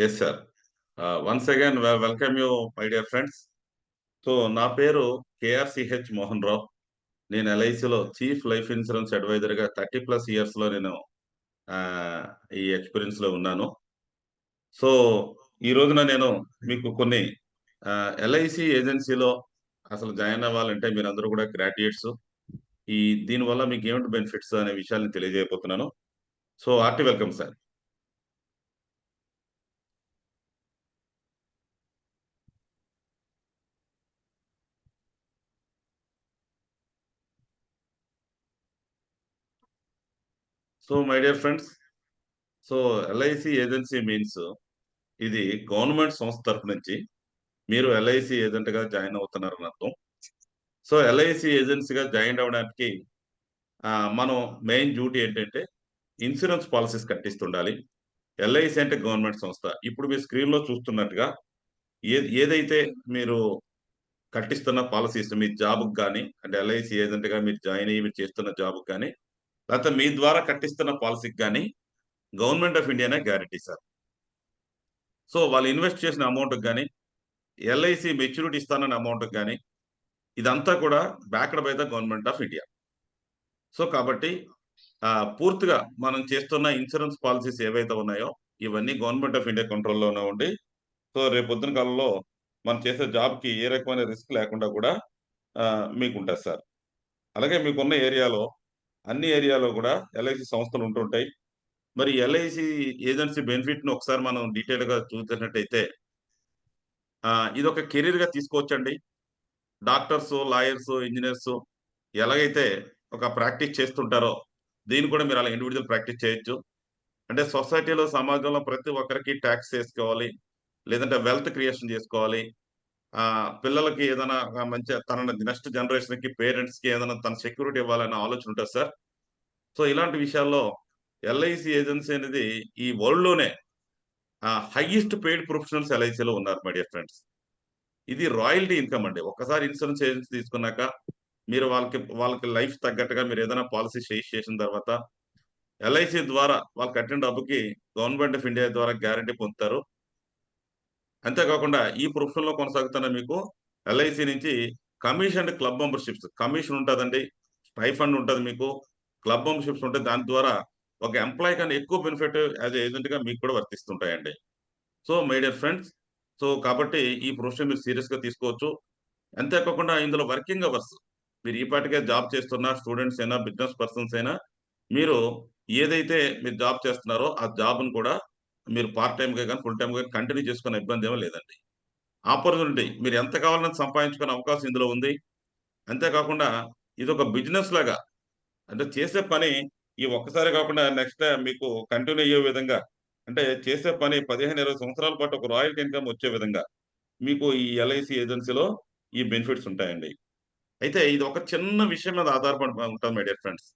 Yes sir. Once again welcome you my dear friends. So నా పేరు KRCH Mohan Rao. నేను ఎల్ఐసిలో చీఫ్ లైఫ్ ఇన్సూరెన్స్ అడ్వైజర్‌గా 30+ ఇయర్స్‌లో నేను ఆహ్, ఈ ఎక్స్‌పీరియన్స్‌లో ఉన్నాను. సో ఈ రోజున నేను మీకు కొన్ని ఎల్ఐసి ఏజెన్సీలో అసలు జాయిన్ అవ్వాలంటే మీరందరూ కూడా గ్రాడ్యుయేట్స్. ఈ దీనివల్ల మీకు ఏమిటి బెనిఫిట్స్ అనే విషయాల్ని తెలియజేయబోతున్నాను. So hearty welcome sir. So my dear friends, so LIC agency means ఇది గవర్నమెంట్ సంస్థ తరపు నుంచి మీరు ఎల్ఐసి ఏజెంట్‌గా జాయిన్ అవుతున్నారని అర్థం. సో ఎల్ఐసి ఏజెన్సీగా జాయిన్ అవ్వడానికి మనం మెయిన్ డ్యూటీ ఏంటంటే ఇన్స్యూరెన్స్ పాలిసీస్ కట్టిస్తుండాలి. ఎల్ఐసి అంటే గవర్నమెంట్ సంస్థ. ఇప్పుడు మీ స్క్రీన్‌లో చూస్తున్నట్టుగా ఏదైతే మీరు కట్టిస్తున్న పాలిసీస్ మీ జాబ్‌కి గాని, అంటే ఎల్ఐసి ఏజెంట్‌గా మీరు జాయిన్ అయ్యి మీరు చేస్తున్న జాబ్‌కి గాని, లేకపోతే మీ ద్వారా కట్టిస్తున్న పాలిసీకి గాని గవర్నమెంట్ ఆఫ్ ఇండియానే గ్యారంటీ సార్. సో వాళ్ళు ఇన్వెస్ట్ చేసిన అమౌంట్‌కి గాని, ఎల్ఐసి మెచ్యూరిటీ ఇస్తానన్న అమౌంట్‌కి గాని, ఇదంతా కూడా backed by the government of India. So కాబట్టి పూర్తిగా మనం చేస్తున్న ఇన్సూరెన్స్ పాలిసీస్ ఏవైతే ఉన్నాయో, ఇవన్నీ గవర్నమెంట్ ఆఫ్ ఇండియా కంట్రోల్‌లోనే ఉండి, సో రేపొద్దున కాలంలో మనం చేసే జాబ్‌కి ఏ రకమైన రిస్క్ లేకుండా కూడా మీకుంటది సార్. అలాగే మీకున్న ఏరియాలో, అన్ని ఏరియాలో కూడా ఎల్ఐసి సంస్థలు ఉంటుంటాయి. మరి ఎల్ఐసి ఏజెన్సీ బెనిఫిట్‌ని ఒకసారి మనం డీటెయిల్‌గా చూసినట్టయితే ఇదొక కెరీర్‌గా తీసుకోవచ్చండి. డాక్టర్సు, లాయర్సు, ఇంజినీర్సు ఎలాగైతే ఒక ప్రాక్టీస్ చేస్తుంటారో, దీన్ని కూడా మీరు అలా ఇండివిడ్యువల్ ప్రాక్టీస్ చేయొచ్చు. అంటే సొసైటీలో, సమాజంలో ప్రతి ఒక్కరికి టాక్స్ చేసుకోవాలి. లేదంటే వెల్త్ క్రియేషన్ చేసుకోవాలి. పిల్లలకి ఏదైనా మంచి తన నెక్స్ట్ జనరేషన్‌కి, పేరెంట్స్‌కి ఏదైనా తన సెక్యూరిటీ ఇవ్వాలన్న ఆలోచన ఉంటది సార్. సో, ఇలాంటి విషయాల్లో ఎల్ఐసి ఏజెన్సీ అనేది ఈ వరల్డ్‌లోనే హైయెస్ట్ పెయిడ్ ప్రొఫెషనల్స్ ఎల్ఐసిలో ఉన్నారు మై డియర్ ఫ్రెండ్స్. ఇది రాయల్టీ ఇన్‌కమ్ అండి. ఒక్కసారి ఇన్సూరెన్స్ ఏజెన్సీ తీసుకున్నాక మీరు వాళ్ళకి లైఫ్ తగ్గట్టుగా మీరేదైనా పాలిసీ చేసిన తర్వాత ఎల్ఐసి ద్వారా వాళ్ళు కట్టిన డబ్బుకి గవర్నమెంట్ ఆఫ్ ఇండియా ద్వారా గ్యారంటీ పొందుతారు. అంతే కాకుండా ఈ ప్రొఫెషన్‌లో కొనసాగుతున్న మీకు ఎల్ఐసి నుంచి కమిషన్డ్ క్లబ్ మెంబర్‌షిప్స్ కమిషన్ ఉంటదండి. స్టైఫండ్ ఉంటది మీకు. క్లబ్ మెంబర్‌షిప్స్ ఉంటాయి. దాని ద్వారా ఒక ఎంప్లాయీ కన్నా ఎక్కువ బెనిఫిట్ యాస్ ఎ ఏజెంట్‌గా మీకు కూడా వర్తిస్తుంటాయండి. So my dear friends, so కాబట్టి ఈ ప్రొఫెషన్ మీరు సీరియస్‌గా తీసుకోవచ్చు. అంతే కాకుండా ఇందులో వర్కింగ్ అవర్స్ మీరు ఈ పాటికే జాబ్ చేస్తున్న స్టూడెంట్స్ అయినా, బిజినెస్ పర్సన్స్ అయినా మీరు ఏదైతే మీరు జాబ్ చేస్తున్నారో ఆ జాబ్‌ని కూడా మీరు పార్ట్ టైమ్‌గా గాని, ఫుల్ టైమ్‌గా కంటిన్యూ చేసుకునే ఇబ్బందేమీ లేదండి. ఆపర్చునిటీ మీరు ఎంత కావాలన్నా సంపాదించుకునే అవకాశం ఇందులో ఉంది. అంతే కాకుండా ఇదొక బిజినెస్ లాగా అంటే చేసే పని ఈ ఒక్కసారే కాకుండా నెక్స్ట్ మీకు కంటిన్యూ అయ్యే విధంగా అంటే చేసే పని 15, 20 సంవత్సరాల పాటు ఒక రాయల్టీ ఇన్‌కమ్ వచ్చే విధంగా మీకు ఈ ఎల్ఐసి ఏజెన్సీలో ఈ బెనిఫిట్స్ ఉంటాయండి. అయితే ఇది ఒక చిన్న విషయం మీద ఆధారపడి ఉంటాం మై డియర్ ఫ్రెండ్స్.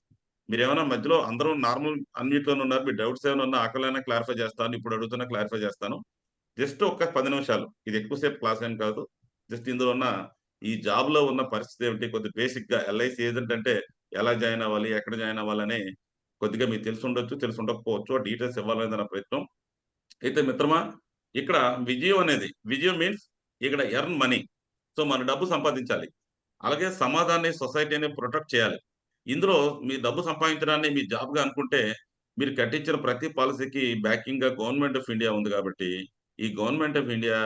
మీరేమైనా మధ్యలో అందరూ నార్మల్ అన్నిట్లోనే ఉన్నారు. మీ డౌట్స్ ఏమైనా ఉన్నా ఆకలైనా క్లారిఫై చేస్తాను. ఇప్పుడు అడుగుతున్నా క్లారిఫై చేస్తాను. జస్ట్ ఒక్క 10 నిమిషాలు. ఇది ఎక్కువ సేపు క్లాస్ ఏం కాదు. జస్ట్ ఇందులో ఉన్న ఈ జాబ్‌లో ఉన్న పరిస్థితి ఏమిటి? కొద్దిగా బేసిక్‌గా ఎల్ఐసి ఏజెంట్ అంటే ఎలా జాయిన్ అవ్వాలి? ఎక్కడ జాయిన్ అవ్వాలని కొద్దిగా మీకు తెలిసుండొచ్చు, తెలిసుండకపోవచ్చు. ఆ డీటెయిల్స్ ఇవ్వాలనేది నా ప్రయత్నం. అయితే మిత్రమా, ఇక్కడ విజయం అనేది విజయం మీన్స్ ఇక్కడ ఎర్న్ మనీ. సో, మన డబ్బు సంపాదించాలి. అలాగే సమాజాన్ని, సొసైటీని ప్రొటెక్ట్ చేయాలి. ఇందులో మీ డబ్బు సంపాదించడాన్ని మీ జాబ్‌గా అనుకుంటే, మీరు కట్టించిన ప్రతి పాలిసీకి బ్యాకింగ్‌గా గవర్నమెంట్ ఆఫ్ ఇండియా ఉంది కాబట్టి, ఈ గవర్నమెంట్ ఆఫ్ ఇండియా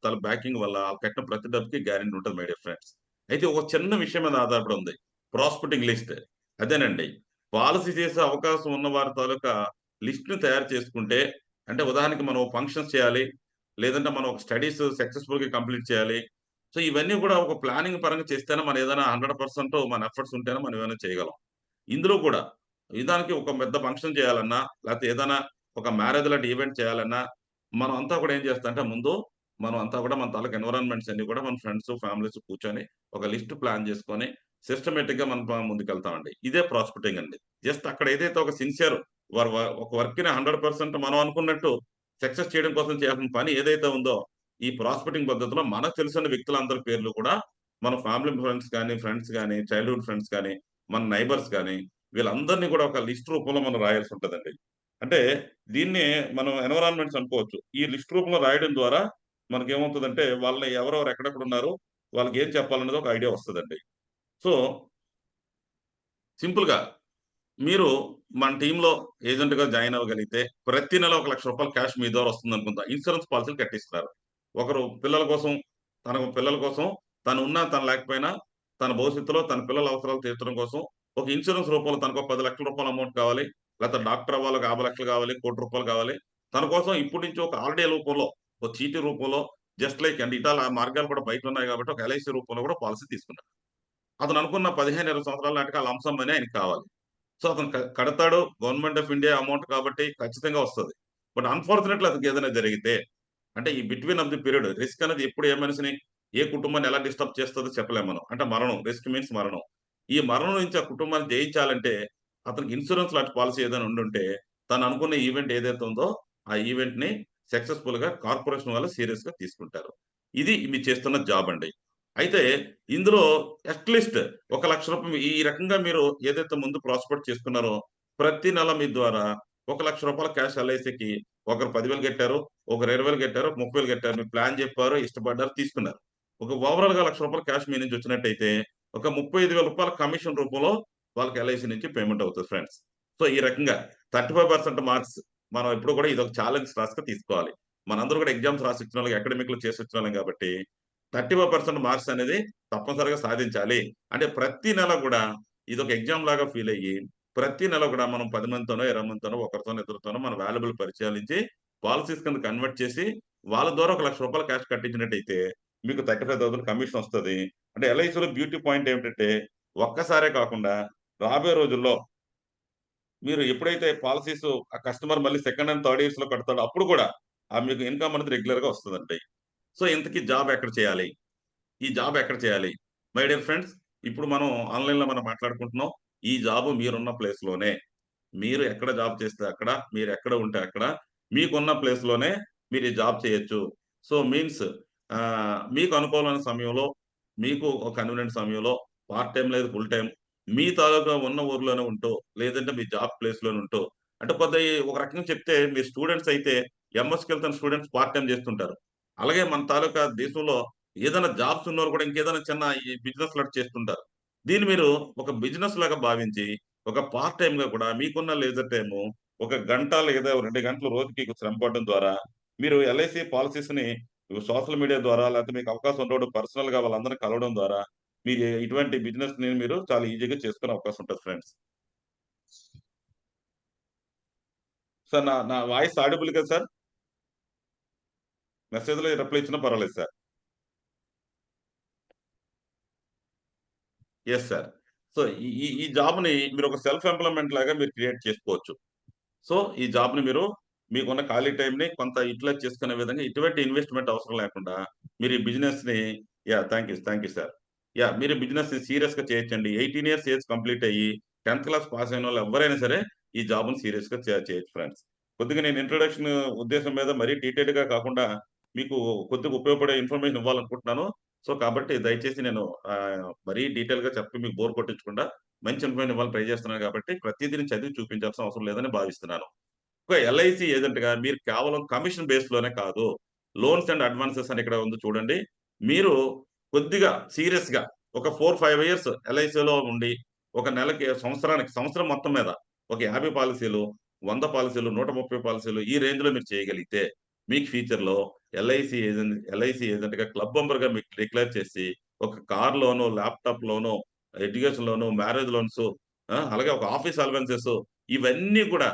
తన బ్యాకింగ్ వల్ల కట్టిన ప్రతి డబ్బుకి గ్యారంటీ ఉంటది మై డియర్ ఫ్రెండ్స్. అయితే ఒక చిన్న విషయం మీద ఆధారపడి ఉంది. Prospecting list. అదేనండి. పాలిసీ చేసే అవకాశం ఉన్న వారి తాలూకా లిస్ట్‌ని తయారు చేసుకుంటే, అంటే ఉదాహరణకి మనం ఫంక్షన్స్ చేయాలి. లేదంటే మనం ఒక స్టడీస్ సక్సెస్‌ఫుల్‌గా కంప్లీట్ చేయాలి. సో, ఇవన్నీ గూడా ఒక ప్లానింగ్ పరంగా చేస్తేనే మనం ఏదైనా 100% మన ఎఫర్ట్స్ ఉంటేనే మనం ఏమైనా చేయగలం. ఇందులో కూడా నిజానికి ఒక పెద్ద ఫంక్షన్ చేయాలన్నా, లేకపోతే ఏదైనా ఒక మ్యారేజ్ లాంటి ఈవెంట్ చేయాలన్నా, మనం అంతా కూడా ఏం చేస్తామంటే ముందు మనం అంతా కూడా మన తాలూకా ఎన్విరాన్మెంట్స్ అన్ని కూడా మన ఫ్రెండ్స్, ఫ్యామిలీస్ కూర్చొని ఒక లిస్ట్ ప్లాన్ చేసుకొని సిస్టమేటిక్‌గా మనం ముందుకెళ్తామండి. ఇదే ప్రాస్పెక్టింగ్ అండి. జస్ట్ అక్కడ ఏదైతే ఒక సిన్సియర్ ఒక వర్క్‌ని 100% మనం అనుకున్నట్టు సక్సెస్ చేయడం కోసం చేయాల్సిన పని ఏదైతే ఉందో, ఈ ప్రాస్పెక్టింగ్ పద్ధతిలో మనకు తెలిసిన వ్యక్తులందరి పేర్లు కూడా మన ఫ్యామిలీ ఫ్రెండ్స్ గాని, చైల్డ్‌హుడ్ ఫ్రెండ్స్ గాని, మన నైబర్స్ గాని వీళ్ళందరిని కూడా ఒక లిస్ట్ రూపంలో మనం రాయాల్సి ఉంటదండి. అంటే దీన్నే మనం ఎన్విరాన్మెంట్స్ అనుకోవచ్చు. ఈ లిస్ట్ రూపంలో రాయడం ద్వారా మనకేమవుతదంటే వాళ్ళని ఎవరెవరు ఎక్కడెక్కడ ఉన్నారు, వాళ్ళకి ఏం చెప్పాలనేది ఒక ఐడియా వస్తదండి. సో, సింపుల్‌గా మీరు మన టీమ్‌లో ఏజెంట్‌గా జాయిన్ అవ్వగలిగితే ప్రతి నెల ఒక రూ. 1,00,000 క్యాష్ మీ ద్వారా వస్తుందనుకుందాం. ఇన్స్యూరెన్స్ పాలిసీలు కట్టిస్తున్నారు. ఒకరు పిల్లల కోసం తన పిల్లల కోసం తనున్నా, తను లేకపోయినా తన భవిష్యత్తులో తన పిల్లల అవసరాలు తీర్చడం కోసం ఒక ఇన్స్యూరెన్స్ రూపంలో తనకో రూ. 10,00,000 అమౌంట్ కావాలి. లేకపోతే డాక్టర్ అవ్వాలి, ఒక 50,00,000 కావాలి, రూ. 1,00,00,000 కావాలి. తన కోసం ఇప్పటి నుంచి ఒక ఆర్‌డీ రూపంలో, ఒక చీటీ రూపంలో జస్ట్ లైక్ అంటే ఇటాల మార్గాలు కూడా బయటున్నాయి కాబట్టి ఒక ఎల్ఐసీ రూపంలో కూడా పాలిసీ తీసుకున్నాడు. అతను అనుకున్న 15, 20 సంవత్సరాల నాటికి ఆ లంప్ సమ్ మనీ ఆయనకి కావాలి. సో, అతను కడతాడు. గవర్నమెంట్ ఆఫ్ ఇండియా అమౌంట్ కాబట్టి ఖచ్చితంగా వస్తది. బట్ అన్‌ఫార్చునేట్‌లీ అతనికి ఏదైనా జరిగితే, అంటే ఈ between of the period risk అనేది ఎప్పుడు ఏ మనిషిని, ఏ కుటుంబాన్ని ఎలా డిస్టర్బ్ చేస్తదో చెప్పలేం మనం. అంటే మరణం. రిస్క్ మీన్స్ మరణం. ఈ మరణం నుంచి ఆ కుటుంబాన్ని జయించాలంటే, అతనికి ఇన్స్యూరెన్స్ లాంటి పాలిసీ ఏదైనా ఉండుంటే, తను అనుకున్న ఈవెంట్ ఏదైతే ఉందో, ఆ ఈవెంట్‌ని సక్సెస్‌ఫుల్‌గా కార్పొరేషన్ వాళ్ళు సీరియస్‌గా తీసుకుంటారు. ఇది మీరు చేస్తున్న జాబ్ అండి. అయితే ఇందులో అట్‌లీస్ట్ ఒక రూ. 1,00,000 ఈ రకంగా మీరు ఏదైతే ముందు ప్రాస్పెక్ట్ చేసుకున్నారో, ప్రతి నెల మీ ద్వారా ఒక రూ. 1,00,000 క్యాష్ ఎల్ఐసికి ఒకరు 10,000 కట్టారు, ఒకరు 20,000 కట్టారు, 30,000 కట్టారు. మీరు ప్లాన్ చెప్పారు, ఇష్టపడ్డారు, తీసుకున్నారు. ఒక ఓవరాల్‌గా రూ. 1,00,000 క్యాష్ మీ నుంచి వచ్చినట్టయితే, ఒక రూ. 35,000 కమిషన్ రూపంలో వాళ్ళకి ఎల్ఐసి నుంచి పేమెంట్ అవుతది ఫ్రెండ్స్. సో, ఈ రకంగా 35% మార్క్స్ మనం ఎప్పుడు కూడా ఇదొక ఛాలెంజ్ టాస్క్‌గా తీసుకోవాలి. మనందరూ కూడా ఎగ్జామ్స్ రాసి వచ్చినోళ్ళం, అకాడమిక్‌లో చేసొచ్చినోళ్ళం కాబట్టి 35% మార్క్స్ అనేది తప్పనిసరిగా సాధించాలి. అంటే ప్రతి నెల గూడా ఇదొక ఎగ్జామ్ లాగా ఫీల్ అయ్యి, ప్రతి నెల గూడా మనం 10 మందితోనో, 20 మందితోనో, ఒకరితోనో, ఇద్దరితోనో మన వాల్యుబుల్ పరిచయాలించి, పాలిసీస్ కింద కన్వర్ట్ చేసి, వాళ్ళ ద్వారా ఒక రూ. 1,00,000 క్యాష్ కట్టించినట్టయితే, మీకు 35,000 కమిషన్ వస్తది. అంటే ఎల్ఐసిలో బ్యూటీ పాయింట్ ఏమిటంటే, ఒక్కసారే కాకుండా రాబోయే రోజుల్లో మీరు ఎప్పుడైతే పాలిసీస్ ఆ కస్టమర్ మళ్ళీ సెకండ్ అండ్ థర్డ్ ఇయర్స్‌లో కడతాడో అప్పుడు కూడా మీకు ఇన్‌కమ్ అనేది రెగ్యులర్‌గా వస్తదండి. సో, ఇంతకీ జాబ్ ఎక్కడ చేయాలి? ఈ జాబ్ ఎక్కడ చేయాలి? మై డియర్ ఫ్రెండ్స్, ఇప్పుడు మనం ఆన్‌లైన్‌లో మనం మాట్లాడుకుంటున్నాం. ఈ జాబ్ మీరున్న ప్లేస్‌లోనే. మీరు ఎక్కడ జాబ్ చేస్తే అక్కడ, మీరెక్కడ ఉంటే అక్కడ, మీకున్న ప్లేస్‌లోనే మీరు ఈ జాబ్ చేయొచ్చు. సో, మీన్స్ మీకు అనుకూలమైన సమయంలో, మీకు ఒక కన్వీనియంట్ సమయంలో పార్ట్ టైమ్ లేదు ఫుల్ టైమ్ మీ తాలూకా ఉన్న ఊర్లోనే ఉంటూ, లేదంటే మీ జాబ్ ప్లేస్‌లోనే ఉంటూ, అంటే ఒక రకంగా చెప్తే మీరు స్టూడెంట్స్ అయితే ఎంఎస్‌కెళ్తున్న స్టూడెంట్స్ పార్ట్ టైమ్ చేస్తుంటారు. అలాగే మన తాలూకా దేశంలో ఏదైనా జాబ్స్ ఉన్నోళ్ళు కూడా ఇంకేదైనా చిన్న ఈ బిజినెస్ లాంటి చేస్తుంటారు. దీన్ని మీరు ఒక బిజినెస్ లాగా భావించి, ఒక పార్ట్ టైమ్‌గా కూడా మీకున్న లీజర్ టైము ఒక గంట లేదా 2 గంటలు రోజుకి శ్రమ పడడం ద్వారా, మీరు ఎల్ఐసి పాలిసీస్‌ని సోషల్ మీడియా ద్వారా లేకపోతే మీకు అవకాశం ఉన్నోడు పర్సనల్‌గా వాళ్ళందరిని కలవడం ద్వారా, మీరు ఇటువంటి బిజినెస్‌ని మీరు చాలా ఈజీగా చేసుకునే అవకాశం ఉంటది ఫ్రెండ్స్. సార్ నా నా వాయిస్ ఆడిబుల్ కదా సార్? మెసేజ్‌లో రిప్లై ఇచ్చినా పర్వాలేదు సార్. Yes sir. సో, ఈ ఈ ఈ జాబ్‌ని మీరొక సెల్ఫ్ ఎంప్లాయ్‌మెంట్ లాగా మీరు క్రియేట్ చేసుకోవచ్చు. సో, ఈ జాబ్‌ని మీరు మీకున్న ఖాళీ టైమ్‌ని కొంత యుటిలైజ్ చేసుకునే విధంగా ఎటువంటి ఇన్వెస్ట్‌మెంట్ అవసరం లేకుండా మీరు ఈ బిజినెస్‌ని yeah! Thank you sir. Yeah! మీరు బిజినెస్‌ని సీరియస్‌గా చేయొచ్చండి. 18 ఇయర్స్ ఏజ్ కంప్లీట్ అయ్యి 10థ్ క్లాస్ పాస్ అయినోళ్ళు ఎవ్వరైనా సరే ఈ జాబ్‌ని సీరియస్‌గా చేయొచ్చు ఫ్రెండ్స్. కొద్దిగా నేను ఇంట్రొడక్షన్ ఉద్దేశం మీద మరీ డీటెయిల్డ్‌గా కాకుండా మీకు కొద్దిగా ఉపయోగపడే ఇన్ఫర్మేషన్ ఇవ్వాలనుకుంటున్నాను. సో, కాబట్టి దయచేసి నేను మరీ డీటెయిల్‌గా చెప్పి మీకు బోర్ కొట్టించకుండా మంచి ఇన్ఫర్మేషన్ ఇవ్వాలని ట్రై చేస్తున్నాను కాబట్టి ప్రతీదీని చదివి చూపించాల్సిన అవసరం లేదని భావిస్తున్నాను. ఒక ఎల్ఐసి ఏజెంట్‌గా మీరు కేవలం కమిషన్ బేస్‌లోనే కాదు. లోన్స్ అండ్ అడ్వాన్సెస్ అని ఇక్కడ ఉంది చూడండి. మీరు కొద్దిగా సీరియస్‌గా ఒక 4, 5 ఇయర్స్ ఎల్ఐసిలో ఉండి, ఒక నెలకి సంవత్సరం మొత్తం మీద ఒక 50 పాలిసీలు, 100 పాలిసీలు, 130 పాలిసీలు ఈ రేంజ్‌లో మీరు చేయగలిగితే, మీకు ఫ్యూచర్‌లో ఎల్ఐసి ఏజెంట్‌గా క్లబ్ మెంబర్‌గా మీకు డిక్లేర్ చేసి, ఒక కార్ లోనో, ల్యాప్‌టాప్ లోనో, ఎడ్యుకేషన్ లోనో, మ్యారేజ్ లోన్స్ అలాగే ఒక ఆఫీస్ అలవెన్సెస్ ఇవన్నీ కూడా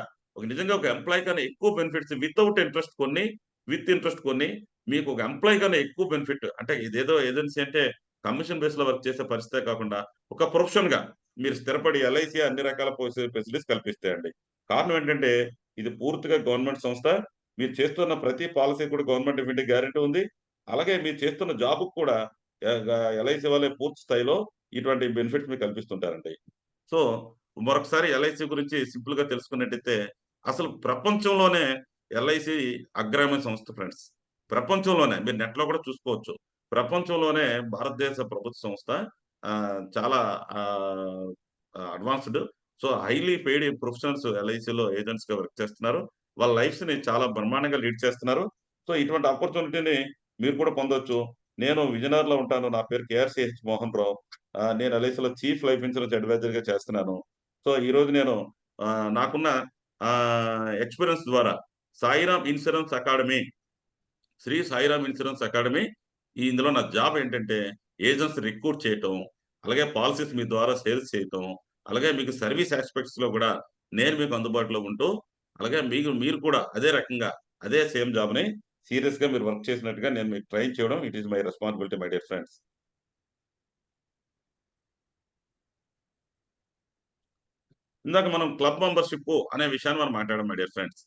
నిజంగా ఒక ఎంప్లాయీ కన్నా ఎక్కువ బెనిఫిట్స్ వితౌట్ ఇంట్రెస్ట్ కొన్ని, విత్ ఇంట్రెస్ట్ కొన్ని, మీకు ఒక ఎంప్లాయీ కన్నా ఎక్కువ బెనిఫిట్ అంటే ఇదేదో ఏజెన్సీ అంటే కమిషన్ బేస్‌లో వర్క్ చేసే పరిస్థితే కాకుండా, ఒక ప్రొఫెషన్‌గా మీరు స్థిరపడి ఎల్ఐసి అన్ని రకాల ఫెసిలిటీస్ కల్పిస్తాయండి. కారణం ఏంటంటే, ఇది పూర్తిగా గవర్నమెంట్ సంస్థ. మీరు చేస్తున్న ప్రతి పాలిసీ కూడా గవర్నమెంట్ ఆఫ్ ఇండియా గ్యారంటీ ఉంది. అలాగే మీరు చేస్తున్న జాబ్‌కి కూడా ఎల్ఐసి వాళ్ళే పూర్తి స్థాయిలో ఇటువంటి బెనిఫిట్స్ మీకు కల్పిస్తుంటారండి. సో, మరొకసారి ఎల్ఐసి గురించి సింపుల్‌గా తెలుసుకున్నట్టయితే, అసలు ప్రపంచంలోనే ఎల్ఐసి అగ్రగామి సంస్థ ఫ్రెండ్స్. ప్రపంచంలోనే మీరు నెట్‌లో కూడా చూసుకోవచ్చు. ప్రపంచంలోనే భారతదేశ ప్రభుత్వ సంస్థ చాలా advanced. So, highly paid professionals ఎల్ఐసీలో ఏజెంట్స్‌గా వర్క్ చేస్తున్నారు. వాళ్ళ లైఫ్స్‌ని చాలా బ్రహ్మాండంగా లీడ్ చేస్తున్నారు. సో, ఇటువంటి ఆపర్చునిటీని మీరు కూడా పొందొచ్చు. నేను విజయనగరంలో ఉంటాను. నా పేరు కేఆర్‌సీహెచ్ మోహన్ రావు. నేను ఎల్ఐసీలో చీఫ్ లైఫ్ ఇన్స్యూరెన్స్ అడ్వైజర్‌గా చేస్తున్నాను. సో, ఈరోజు నేను నాకున్న ఎక్స్‌పీరియన్స్ ద్వారా Sairam insurance academy, Shri Sairam insurance academy ఇందులో నా జాబ్ ఏంటంటే ఏజెంట్స్ రిక్రూట్ చేయటం, అలాగే పాలిసీస్ మీ ద్వారా సేల్స్ చేయటం, అలాగే మీకు సర్వీస్ యాస్పెక్ట్స్‌లో గూడా నేను మీకు అందుబాటులో ఉంటూ, అలాగే మీరు కూడా అదే రకంగా అదే సేమ్ జాబ్‌ని సీరియస్‌గా మీరు వర్క్ చేసినట్టుగా నేను మీకు ట్రైన్ చేయడం it is my responsibility my dear friends. ఇందాక మనం క్లబ్ మెంబర్‌షిప్పు అనే విషయాన్ని మనం మాట్లాడాం మై డియర్ ఫ్రెండ్స్.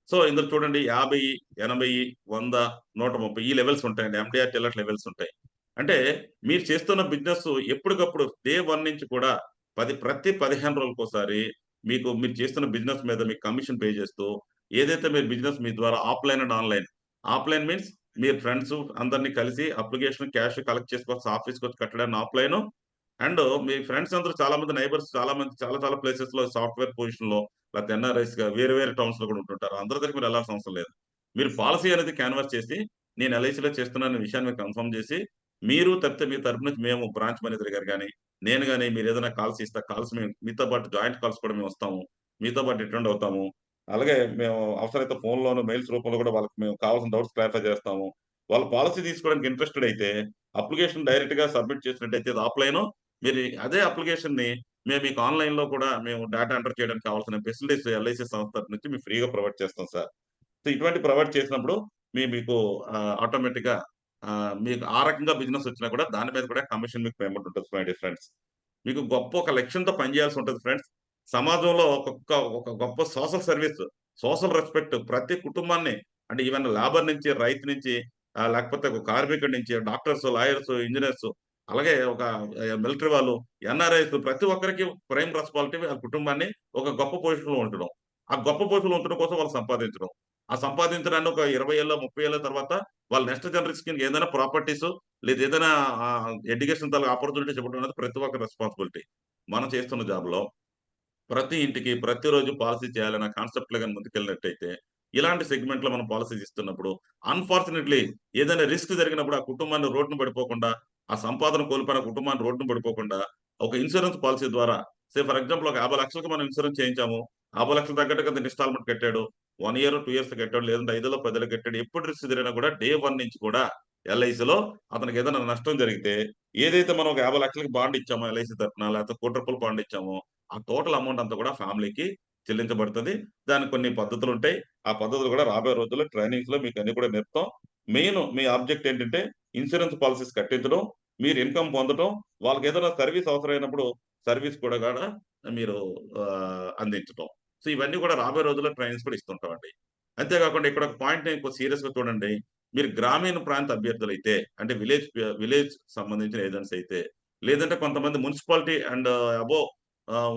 సో, ఇందులో చూడండి 50, 80, 100, 130 ఈ లెవెల్స్ ఉంటాయండి. ఎండీఆర్ టిల్లర్ లెవెల్స్ ఉంటాయి. అంటే మీరు చేస్తున్న బిజినెస్ ఎప్పటికప్పుడు డే 1 నుంచి కూడా ప్రతి 15 రోజులకోసారి మీరు చేస్తున్న బిజినెస్ మీద మీకు కమిషన్ పే చేస్తూ, ఏదైతే మీరు బిజినెస్ మీ ద్వారా offline and online. Offline means మీరు ఫ్రెండ్స్ అందరిని కలిసి అప్లికేషన్ క్యాష్ కలెక్ట్ చేసుకోవచ్చు ఆఫీస్‌కొచ్చి కట్టడాన్ని ఆఫ్‌లైను. అండ్ మీ ఫ్రెండ్స్ అందరూ చాలా మంది నైబర్స్ చాలా మంది చాలా చాలా ప్లేసెస్‌లో సాఫ్ట్‌వేర్ పొజిషన్‌లో లేకపోతే ఎన్‌ఆర్‌ఐస్‌గా వేరే వేరే టౌన్స్‌లో కూడా ఉంటుంటారు. అందరి దగ్గరికి మీరు ఎళ్ళాల్సిన అవసరం లేదు. మీరు పాలిసీ అనేది క్యాన్వాస్ చేసి, నేను ఎల్ఐసీలో చేస్తున్నాననే విషయాన్ని మీరు కన్ఫర్మ్ చేసి, మీరు తప్పితే మీ తరపు నుంచి మేము బ్రాంచ్ మేనేజర్ గారు గాని, నేను గాని మీరేదైనా కాల్స్ ఇస్తే కాల్స్ మీతో పాటు జాయింట్ కాల్స్ కూడా మేమొస్తాము. మీతో పాటు అటెండ్ అవుతాము. అలాగే మేము అవసరమైతే ఫోన్‌లోను, మెయిల్స్ రూపంలో కూడా వాళ్ళకి మేము కావాల్సిన డౌట్స్ క్లారిఫై చేస్తాము. వాళ్ళు పాలిసీ తీసుకోవడానికి ఇంట్రెస్టెడ్ అయితే అప్లికేషన్ డైరెక్ట్‌గా సబ్మిట్ చేసినట్టయితే అది ఆఫ్‌లైను. మీరు అదే అప్లికేషన్‌ని మేము మీకు ఆన్‌లైన్‌లో కూడా మేము డేటా ఎంటర్ చేయడానికి కావాల్సిన ఫెసిలిటీస్ ఎల్ఐసి సంస్థ తరపు నుంచి మేము ఫ్రీగా ప్రొవైడ్ చేస్తాం సార్. సో, ఇటువంటి ప్రొవైడ్ చేసినప్పుడు మీకు ఆటోమేటిక్‌గా మీకు ఆ రకంగా బిజినెస్ వచ్చినా కూడా దాని మీద కూడా కమిషన్ మీకు పేమెంట్ ఉంటది మై డియర్ ఫ్రెండ్స్. మీకు గొప్ప ఒక లక్ష్యంతో పని చేయాల్సి ఉంటది ఫ్రెండ్స్. సమాజంలో ఒక గొప్ప సోషల్ సర్విస్, సోషల్ రెస్పెక్ట్ ప్రతి కుటుంబాన్ని అంటే ఈవెన్ లేబర్ నుంచి, రైతు నుంచి లేకపోతే ఒక కార్మికుడి నుంచి, డాక్టర్స్, లాయర్స్, ఇంజినీర్స్ అలాగే ఒక మిలిటరీ వాళ్ళు, ఎన్ఆర్ఐస్ ప్రతి ఒక్కరికి ప్రైమ్ రెస్పాన్సిబిలిటీ ఆ కుటుంబాన్ని ఒక గొప్ప పొజిషన్‌లో ఉంచడం. ఆ గొప్ప పొజిషన్‌లో ఉంచడం కోసం వాళ్ళు సంపాదించడం. ఆ సంపాదించడాన్ని ఒక 20 ఏళ్ళో, 30 ఏళ్ల తర్వాత వాళ్ళ నెక్స్ట్ జనరేషన్‌కి ఏదైనా ప్రాపర్టీస్ లేదా ఏదైనా ఎడ్యుకేషన్ తాలూకా ఆపర్చునిటీస్ ఇవ్వడం అనేది ప్రతి ఒక్కరి రెస్పాన్సిబిలిటీ. మనం చేస్తున్న జాబ్‌లో ప్రతి ఇంటికి ప్రతిరోజు పాలిసీ చేయాలన్న కాన్సెప్ట్‌లో గాని ముందుకెళ్ళినట్టయితే, ఇలాంటి సెగ్మెంట్‌లో మనం పాలిసీస్ ఇస్తున్నప్పుడు అన్‌ఫార్చునేట్‌లీ ఏదైనా రిస్క్ జరిగినప్పుడు ఆ కుటుంబాన్ని రోడ్డున పడిపోకుండా, ఆ సంపాదన కోల్పోయిన కుటుంబాన్ని రోడ్డున పడిపోకుండా, ఒక ఇన్స్యూరెన్స్ పాలిసీ ద్వారా ఫర్ ఎగ్జాంపుల్ ఒక 50,00,000కి మనం ఇన్స్యూరెన్స్ చేయించాము. 50,00,000 తగ్గట్టుగా అతను ఇన్‌స్టాల్‌మెంట్ కట్టాడు. 1 ఇయర్, 2 ఇయర్స్ కట్టాడు. లేదంటే 5లో, 10లో కట్టాడు. ఎప్పుడు రిస్క్ జరిగినా కూడా డే 1 నుంచి కూడా ఎల్ఐసీలో అతనికి ఏదైనా నష్టం జరిగితే, ఏదైతే మనం ఒక 50,00,000కి బాండ్ ఇచ్చామో ఎల్ఐసీ తరపున లేకపోతే రూ. 1,00,00,000 బాండ్ ఇచ్చామో ఆ టోటల్ అమౌంట్ అంతా కూడా ఫ్యామిలీకి చెల్లించబడుతది. దానికి కొన్ని పద్ధతులుంటాయి. ఆ పద్ధతులు కూడా రాబోయే రోజుల్లో ట్రైనింగ్స్‌లో మీకన్నీ కూడా నేర్పుతాం. మెయిన్ మీ ఆబ్జెక్ట్ ఏంటంటే ఇన్స్యూరెన్స్ పాలిసీస్ కట్టించడం, మీరు ఇన్‌కమ్ పొందటం, వాళ్ళకేదైనా సర్వీస్ అవసరమైనప్పుడు సర్వీస్ కూడా మీరు అందించటం. సో, ఇవన్నీ కూడా రాబోయే రోజుల్లో ట్రైనింగ్స్ కూడా ఇస్తుంటామండి. అంతే కాకుండా ఇక్కడ ఒక పాయింట్‌ని కొంచెం సీరియస్‌గా చూడండి. మీరు గ్రామీణ ప్రాంత అభ్యర్థులైతే అంటే విలేజ్ సంబంధించిన ఏజెంట్స్ అయితే, లేదంటే కొంతమంది మున్సిపాలిటీ అండ్ అబోవ్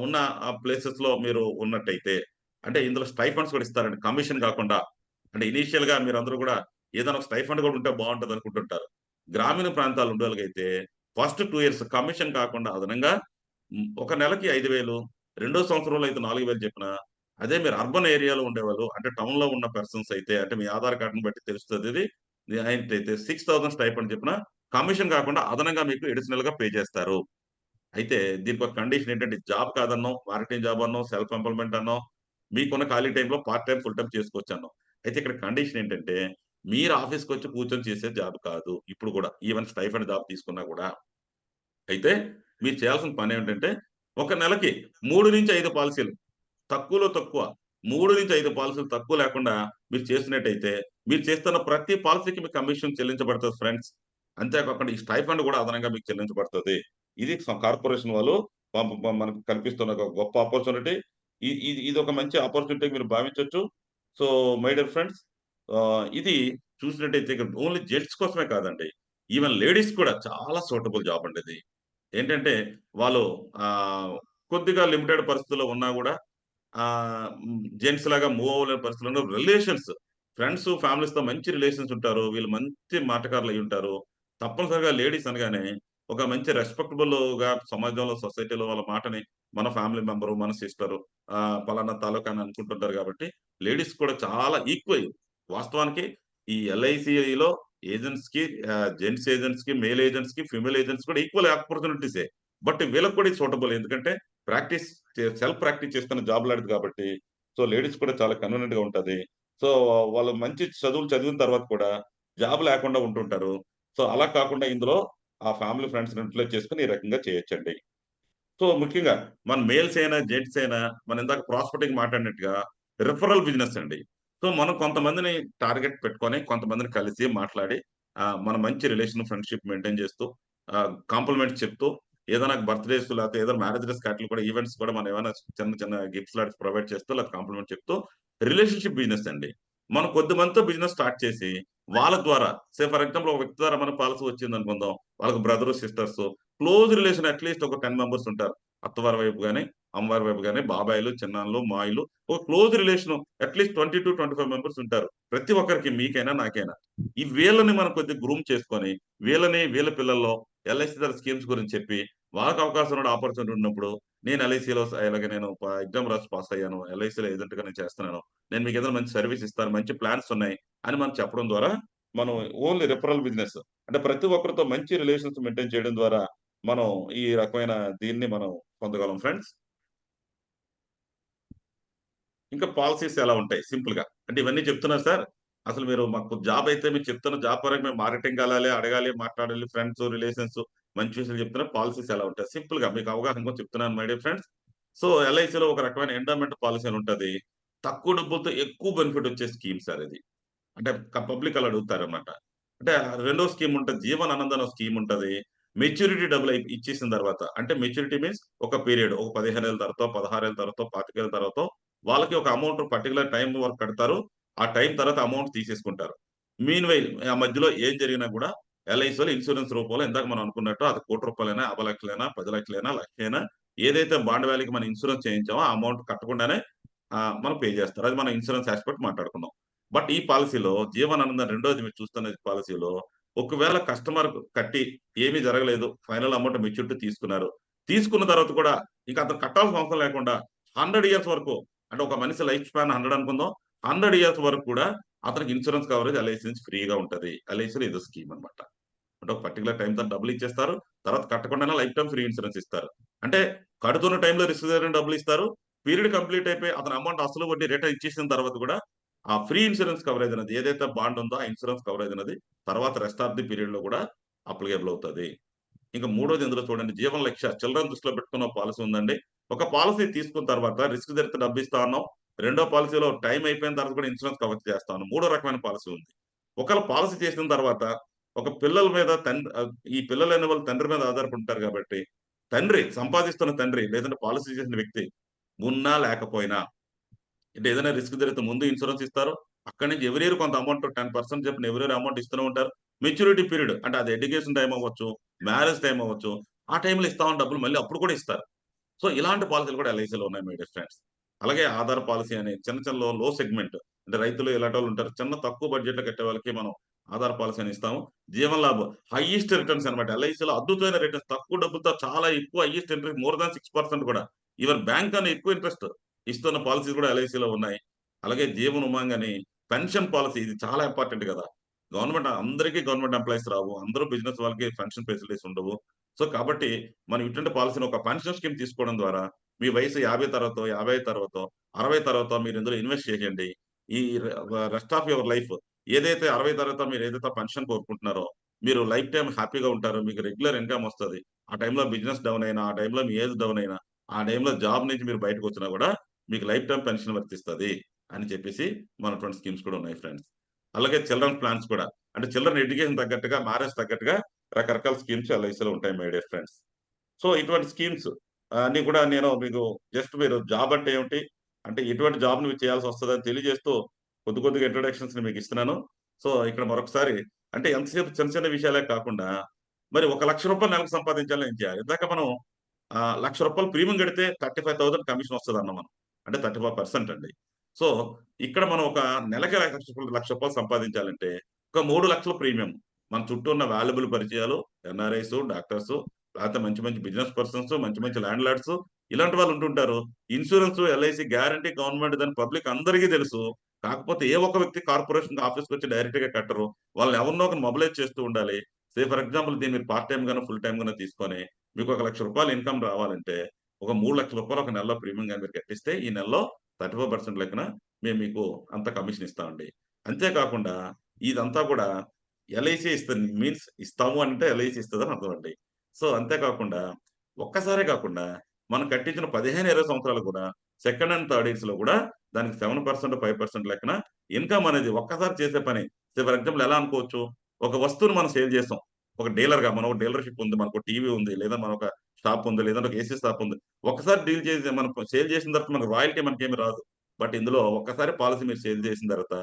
ఉన్న ప్లేసెస్‌లో మీరు ఉన్నట్టయితే, అంటే ఇందులో స్టైఫండ్స్ కూడా ఇస్తారండి. కమిషన్ కాకుండా. అంటే ఇనీషియల్‌గా మీరందరూ కూడా ఏదైనా ఒక స్టైఫండ్ కూడా ఉంటే బావుంటదనుకుంటుంటారు. గ్రామీణ ప్రాంతాల్లో ఉండోళ్ళకైతే ఫస్ట్ 2 ఇయర్స్ కమిషన్ కాకుండా అదనంగా ఒక నెలకి 5,000 రెండో సంవత్సరంలో అయితే 4,000 చొప్పున అదే మీరు అర్బన్ ఏరియాలో ఉండేవాళ్ళు అంటే టౌన్‌లో ఉన్న పర్సన్స్ అయితే అంటే మీ ఆధార్ కార్డ్‌ని బట్టి తెలుస్తదిది. ఏంటైతే 6,000 స్టైఫండ్ చొప్పున కమిషన్ కాకుండా అదనంగా మీకు అడిషనల్‌గా పే చేస్తారు. అయితే దీనికొక కండిషన్ ఏంటంటే జాబ్ కాదన్నాం, పార్ట్ టైమ్ జాబ్ అన్నాం, సెల్ఫ్ ఎంప్లాయ్‌మెంట్ అన్నాం. మీకున్న ఖాళీ టైమ్‌లో పార్ట్ టైమ్, ఫుల్ టైమ్ చేసుకోవచ్చన్నాం. అయితే ఇక్కడ కండిషన్ ఏంటంటే, మీరు ఆఫీస్‌కొచ్చి కూర్చొని చేసే జాబ్ కాదు. ఇప్పుడు గూడా. ఈవెన్ స్టైఫండ్ జాబ్ తీసుకున్నా గూడా. అయితే మీరు చేయాల్సిన పనేంటంటే, ఒక నెలకి 3-5 పాలిసీలు. తక్కువలో తక్కువ 3-5 పాలిసీలు తక్కువ లేకుండా మీరు చేసినట్టయితే, మీరు చేస్తున్న ప్రతి పాలిసీకి మీకు కమిషన్ చెల్లించబడతది ఫ్రెండ్స్. అంతే కాకుండా ఈ స్టైఫండ్ గూడా అదనంగా మీకు చెల్లించబడతది. ఇది కార్పొరేషన్ వాళ్ళు మనకు కల్పిస్తున్న ఒక గొప్ప ఆపర్చునిటీ. ఇదొక మంచి ఆపర్చునిటీగా మీరు భావించొచ్చు. సో, మై డియర్ ఫ్రెండ్స్ ఇది చూసినట్టయితే ఇక ఓన్లీ జెంట్స్ కోసమే కాదండి. ఈవెన్ లేడీస్ కూడా చాలా సూటబుల్ జాబ్ అండి ఇది. ఏంటంటే వాళ్ళు ఆహ్, కొద్దిగా లిమిటెడ్ పరిస్థితుల్లో ఉన్నా గూడా జెంట్స్ లాగా మూవ్ అవ్వలేని పరిస్థితుల్లో రిలేషన్స్, ఫ్రెండ్స్, ఫ్యామిలీస్‌తో మంచి రిలేషన్స్ ఉంటారు. వీళ్ళు మంచి మాటకారులయ్యుంటారు. తప్పనిసరిగా లేడీస్ అనగానే ఒక మంచి రెస్పెక్టబుల్‌గా సమాజంలో, సొసైటీలో వాళ్ళ మాటని మన ఫ్యామిలీ మెంబరు, మన సిస్టరు పలానా తాలూకా అని అనుకుంటుంటారు కాబట్టి, లేడీస్ కూడా చాలా ఈక్వల్. వాస్తవానికి ఈ ఎల్ఐసీలో ఏజెంట్స్‌కి జెంట్స్ ఏజెంట్స్‌కి, మేల్ ఏజెంట్స్‌కి, ఫీమేల్ ఏజెంట్స్ కూడా ఈక్వల్ ఆపర్చునిటీసే. బట్ వీళ్ళకి కూడా ఇది సూటబుల్. ఎందుకంటే ప్రాక్టీస్ సెల్ఫ్ ప్రాక్టీస్ చేస్తున్న జాబ్ లాంటిది కాబట్టి, సో లేడీస్ కూడా చాలా కన్వీనియంట్‌గా ఉంటది. సో వాళ్ళు మంచి చదువులు చదివిన తర్వాత కూడా జాబ్ లేకుండా ఉంటుంటారు. సో అలా కాకుండా ఇందులో ఆ ఫ్యామిలీ ఫ్రెండ్స్‌ని యుటిలైజ్ చేసుకొని ఈ రకంగా చేయొచ్చండి. సో, ముఖ్యంగా మన మేల్స్ అయినా, జెంట్స్ అయినా మనం ఇందాక ప్రాస్పెక్టింగ్ మాట్లాడినట్టుగా రిఫరల్ బిజినెస్ అండి. సో, మనం కొంతమందిని టార్గెట్ పెట్టుకొని, కొంతమందిని కలిసి మాట్లాడి మన మంచి రిలేషన్, ఫ్రెండ్‌షిప్ మెయింటైన్ చేస్తూ కాంప్లిమెంట్స్ చెప్తూ ఏదైనా బర్త్‌డేస్ లేకపోతే ఏదైనా మ్యారేజ్ డేస్ ఆటిల్లో కూడా ఈవెంట్స్ కూడా మనం ఏమైనా చిన్న చిన్న గిఫ్ట్స్ లాంటివి ప్రొవైడ్ చేస్తూ లేకపోతే కాంప్లిమెంట్ చెప్తూ రిలేషన్‌షిప్ బిజినెస్ అండి. మనం కొద్ది మందితో బిజినెస్ స్టార్ట్ చేసి వాళ్ళ ద్వారా ఫర్ ఎగ్జాంపుల్ ఒక వ్యక్తి ద్వారా మనకు పాలిసీ వచ్చిందనుకుందాం. వాళ్ళకి brother, sisters close relation at least ఒక 10 మెంబర్స్ ఉంటారు. అత్తవారి వైపు గాని, అమ్మవారి వైపు గాని, బాబాయిలు, చిన్నాన్నలు, మావయ్యలు ఒక క్లోజ్ రిలేషను అట్‌లీస్ట్ 20-25 మెంబర్స్ ఉంటారు. ప్రతి ఒక్కరికి మీకైనా, నాకైనా. ఈ వీళ్ళని మనం కొద్దిగా గ్రూమ్ చేసుకొని, వీళ్ళని వీళ్ళ పిల్లల్లో ఎల్ఐసి తర స్కీమ్స్ గురించి చెప్పి, వాళ్ళకి అవకాశం ఉన్న ఆపర్చునిటీ ఉన్నప్పుడు, నేను ఎల్ఐసిలో ఇలాగ నేను ఎగ్జామ్ రాసి పాస్ అయ్యాను. ఎల్ఐసిలో ఏజెంట్‌గా నేను చేస్తున్నాను. నేను మీకేదైనా మంచి సర్విస్ ఇస్తాను. మంచి ప్లాన్స్ ఉన్నాయి అని మనం చెప్పడం ద్వారా, మనం ఓన్లీ రిఫరల్ బిజినెస్ అంటే ప్రతి ఒక్కరితో మంచి రిలేషన్స్ మెయింటైన్ చేయడం ద్వారా మనం ఈ రకమైన దీన్ని మనం పొందగలం ఫ్రెండ్స్. ఇంకా పాలిసీస్ ఎలా ఉంటాయి సింపుల్‌గా. అంటే ఇవన్నీ చెప్తున్నారు సార్. అసలు మీరు మాకు జాబ్ అయితే మీరు చెప్తున్న జాబ్ పరంగా మేము మార్కెటింగ్‌కెళ్ళాలి, అడగాలి, మాట్లాడాలి, ఫ్రెండ్స్, రిలేషన్స్ మంచి విషయాలు చెప్తున్నారు. పాలిసీస్ ఎలా ఉంటాయి? సింపుల్‌గా మీకు అవగాహన కోసం చెప్తున్నాను మై డియర్ ఫ్రెండ్స్. సో, ఎల్ఐసీలో ఒక రకమైన ఎండోమెంట్ పాలిసీ అని ఉంటది. తక్కువ డబ్బులతో ఎక్కువ బెనిఫిట్ వచ్చే స్కీమ్ సార్ ఇది. అంటే పబ్లిక్ అలా అడుగుతారన్నమాట. అంటే రెండో స్కీమ్ ఉంటది. జీవన్ ఆనంద్ అనే స్కీమ్ ఉంటది. మెచ్యూరిటీ డబ్బులు ఇచ్చేసిన తర్వాత అంటే మెచ్యూరిటీ మీన్స్ ఒక పీరియడ్ ఒక 15 ఏళ్ల తర్వాతో, 16 ఏళ్ల తర్వాతో, 25 ఏళ్ల తర్వాతో వాళ్ళకి ఒక అమౌంట్ పర్టిక్యులర్ టైమ్ వరకు కడతారు. ఆ టైమ్ తర్వాత అమౌంట్ తీసేసుకుంటారు. మీన్‌వైల్ ఆ మధ్యలో ఏం జరిగినా కూడా ఎల్ఐసీలో ఇన్స్యూరెన్స్ రూపంలో ఇందాక మనం అనుకున్నట్టు అది రూ. 1,00,00,000 50,00,000 10,00,000 లక్షైనా ఏదైతే బాండ్ వాల్యూకి మనం ఇన్స్యూరెన్స్ చేయించామో ఆ అమౌంట్ కట్టకుండానే మనం పే చేస్తారు. అది మనం ఇన్స్యూరెన్స్ యాస్పెక్ట్ మాట్లాడుకున్నాం. బట్ ఈ పాలిసీలో జీవనానందం రెండోది మీరు చూస్తున్న పాలిసీలో ఒకవేళ కస్టమర్ కట్టి ఏమీ జరగలేదు. ఫైనల్ అమౌంట్ మెచ్యూరిటీ తీసుకున్నారు. తీసుకున్న తర్వాత కూడా ఇంక అతను కట్టాల్సిన అవసరం లేకుండా 100 ఇయర్స్ వరకు అంటే ఒక మనిషి లైఫ్ స్పాన్ 100 అనుకుందాం. 100 ఇయర్స్ వరకు కూడా అతనికి ఇన్స్యూరెన్స్ కవరేజ్ ఎల్ఐసీ నుంచి ఫ్రీగా ఉంటది. ఎల్ఐసీలో ఇదో స్కీమ్ అన్నమాట. అంటే ఒక పర్టిక్యులర్ టైమ్ తర్వాత డబ్బులిచ్చేస్తారు. తర్వాత కట్టకుండానే లైఫ్ టైమ్ ఫ్రీ ఇన్స్యూరెన్స్ ఇస్తారు. అంటే కడుతున్న టైంలో రిస్క్ జరిగిన డబ్బులిస్తారు. పీరియడ్ కంప్లీట్ అయిపోయి అతని అమౌంట్ అసలు వడ్డీ రిటర్న్ ఇచ్చేసిన తర్వాత కూడా ఆ ఫ్రీ ఇన్స్యూరెన్స్ కవరేజ్ అనేది ఏదైతే బాండ్ ఉందో ఆ ఇన్స్యూరెన్స్ కవరేజ్ అనేది తర్వాత రెస్ట్ ఆఫ్ ది పీరియడ్‌లో కూడా అప్లికేబుల్ అవుతది. ఇంక మూడోది ఇందులో చూడండి జీవన లక్ష్య చిల్డ్రన్ దృష్టిలో పెట్టుకున్న ఒక పాలిసీ ఉందండి. ఒక పాలిసీ తీసుకున్న తర్వాత రిస్క్ జరిగితే డబ్బిస్తా అన్నాం. రెండో పాలిసీలో టైమ్ అయిపోయిన తర్వాత కూడా ఇన్స్యూరెన్స్ కవర్ చేస్తా ఉన్నాం. మూడో రకమైన పాలిసీ ఉంది. ఒకవేళ పాలిసీ చేసిన తర్వాత ఒక పిల్లల మీద ఈ పిల్లలైన వాళ్ళు తండ్రి మీద ఆధారపడి ఉంటారు కాబట్టి, తండ్రి సంపాదిస్తున్న తండ్రి లేదంటే పాలిసీ చేసిన వ్యక్తి ఉన్నా లేకపోయినా అంటే ఏదైనా రిస్క్ జరిగితే ముందు ఇన్స్యూరెన్స్ ఇస్తారు. అక్కడి నుంచి ఎవ్రీ ఇయర్ కొంత అమౌంట్ 10% చొప్పున ఎవ్రీ ఇయర్ అమౌంట్ ఇస్తూనే ఉంటారు. మెచ్యూరిటీ పీరియడ్ అంటే అది ఎడ్యుకేషన్ టైమ్ అవ్వచ్చు, మ్యారేజ్ టైమ్ అవ్వచ్చు. ఆ టైమ్‌లో ఇస్తామన్న డబ్బులు మళ్ళీ అప్పుడు కూడా ఇస్తారు. సో, ఇలాంటి పాలిసీలు కూడా ఎల్ఐసీలో ఉన్నాయి మై డియర్ ఫ్రెండ్స్. అలాగే ఆధార్ పాలిసీ అని చిన్న చిన్న లో సెగ్మెంట్ అంటే రైతులు ఇలాంటోళ్ళు ఉంటారు. చిన్న తక్కువ బడ్జెట్‌లో కట్టే వాళ్ళకి మనం ఆధార్ పాలిసీ అని ఇస్తాము. జీవన్ లాభ్ హైయెస్ట్ రిటర్న్స్ అన్నమాట. ఎల్ఐసీలో అద్భుతమైన రిటర్న్స్ తక్కువ డబ్బులతో చాలా ఎక్కువ హైయెస్ట్ ఇంట్రెస్ట్ మోర్ థాన్ 6% కూడా. ఈవెన్ బ్యాంక్ కన్నా ఎక్కువ ఇంట్రెస్ట్ ఇస్తున్న పాలిసీస్ కూడా ఎల్ఐసీలో ఉన్నాయి. అలాగే జీవన్ ఉమాంగ్ అని పెన్షన్ పాలిసీ ఇది చాలా ఇంపార్టెంట్ గదా! గవర్నమెంట్ ఎంప్లాయీస్ రావు. అందరూ బిజినెస్ వాళ్ళకి పెన్షన్ ఫెసిలిటీస్ ఉండవు. సో, కాబట్టి మనం ఇటువంటి పాలిసీని ఒక పెన్షన్ స్కీమ్ తీసుకోవడం ద్వారా మీ వయసు 50 తర్వాతో, 55 తర్వాతో, 60 తర్వాతో మీరు ఇందులో ఇన్వెస్ట్ చేయండి. ఈ రెస్ట్ ఆఫ్ యువర్ లైఫ్ ఏదైతే 60 తర్వాత మీరు ఏదైతే పెన్షన్ కోరుకుంటున్నారో, మీరు లైఫ్ టైమ్ హ్యాపీగా ఉంటారు. మీకు రెగ్యులర్ ఇన్‌కమ్ వస్తది. ఆ టైమ్‌లో బిజినెస్ డౌన్ అయినా, ఆ టైమ్‌లో మీ ఏజ్ డౌన్ అయినా, ఆ టైమ్‌లో జాబ్ నుంచి మీరు బయటకొచ్చినా గూడా మీకు లైఫ్ టైమ్ పెన్షన్ వర్తిస్తది అని చెప్పేసి మనటువంటి స్కీమ్స్ కూడా ఉన్నాయి ఫ్రెండ్స్. అలాగే చిల్డ్రన్ ప్లాన్స్ కూడా. అంటే చిల్డ్రన్ ఎడ్యుకేషన్ తగ్గట్టుగా, మ్యారేజ్ తగ్గట్టుగా రకరకాల స్కీమ్స్ ఎల్ఐసీలో ఉంటాయి మై డియర్ ఫ్రెండ్స్. సో, ఇటువంటి స్కీమ్స్ అన్నీ కూడా నేను మీకు జస్ట్ మీరు జాబ్ అంటే ఏమిటి? అంటే ఎటువంటి జాబ్‌ని మీరు చేయాల్సొస్తదని తెలియజేస్తూ కొద్ది కొద్దిగా ఇంట్రొడక్షన్స్‌ని మీకిస్తున్నాను. సో, ఇక్కడ మరొకసారి అంటే ఎంతసేపు చిన్న చిన్న విషయాలే కాకుండా మరి ఒక రూ. 1,00,000 నెలకు సంపాదించాలంటే ఏం చేయాలి? ఇందాక మనం రూ. 1,00,000 ప్రీమియం కడితే 35,000 కమిషన్ వస్తదన్నాం మనం. అంటే 35% అండి. సో, ఇక్కడ మనం ఒక నెలకి రూ. 1,00,000 సంపాదించాలంటే ఒక 3,00,000 ప్రీమియం. మన చుట్టూ ఉన్న వాల్యుబుల్ పరిచయాలు, ఎన్ఆర్ఐస్, డాక్టర్స్, లేకపోతే మంచి మంచి బిజినెస్ పర్సన్స్, మంచి మంచి ల్యాండ్ లార్డ్స్ ఇలాంటి వాళ్ళు ఉంటుంటారు. Insurance, LIC guarantee government public అందరికీ తెలుసు. కాకపోతే ఏ ఒక్క వ్యక్తి కార్పొరేషన్ ఆఫీస్‌కొచ్చి డైరెక్ట్‌గా కట్టరు. వాళ్ళని ఎవరినో ఒకరిని మొబిలైజ్ చేస్తూ ఉండాలి. ఫర్ ఎగ్జాంపుల్ దీన్ని మీరు పార్ట్ టైమ్ గానో, ఫుల్ టైమ్ గానో తీసుకొని మీకు ఒక రూ. 1,00,000 ఇన్‌కమ్ రావాలంటే ఒక రూ. 3,00,000 ఒక నెలలో ప్రీమియం గాని మీరు కట్టిస్తే ఈ నెలలో 34% లెక్కన మేము మీకు అంత కమిషన్ ఇస్తామండి. అంతే కాకుండా ఇదంతా కూడా ఎల్ఐసీ ఇస్తది. మీన్స్ ఇస్తాము అంటే ఎల్ఐసీ ఇస్తదని అర్థమండి. సో, అంతే కాకుండా ఒక్కసారే కాకుండా మనం కట్టించిన 15, 20 సంవత్సరాలు కూడా సెకండ్ అండ్ థర్డ్ ఇయర్స్‌లో కూడా దానికి 7%, 5% లెక్కన ఇన్‌కమ్ అనేది ఒక్కసారి చేసే పని. ఫర్ ఎగ్జాంపుల్ ఎలా అనుకోవచ్చు? ఒక వస్తువుని మనం సేల్ చేసాం. ఒక డీలర్‌గా మనం ఒక డీలర్‌షిప్ ఉంది. మనకు టీవీ ఉంది. లేదా మన ఒక షాప్ ఉంది. లేదంటే ఒక ఏసీ షాప్ ఉంది. ఒక్కసారి డీల్ చేసి మనం సేల్ చేసిన తర్వాత మనకు రాయల్టీ మనకేమి రాదు. బట్ ఇందులో ఒక్కసారి పాలిసీ మీరు సేల్ చేసిన తర్వాత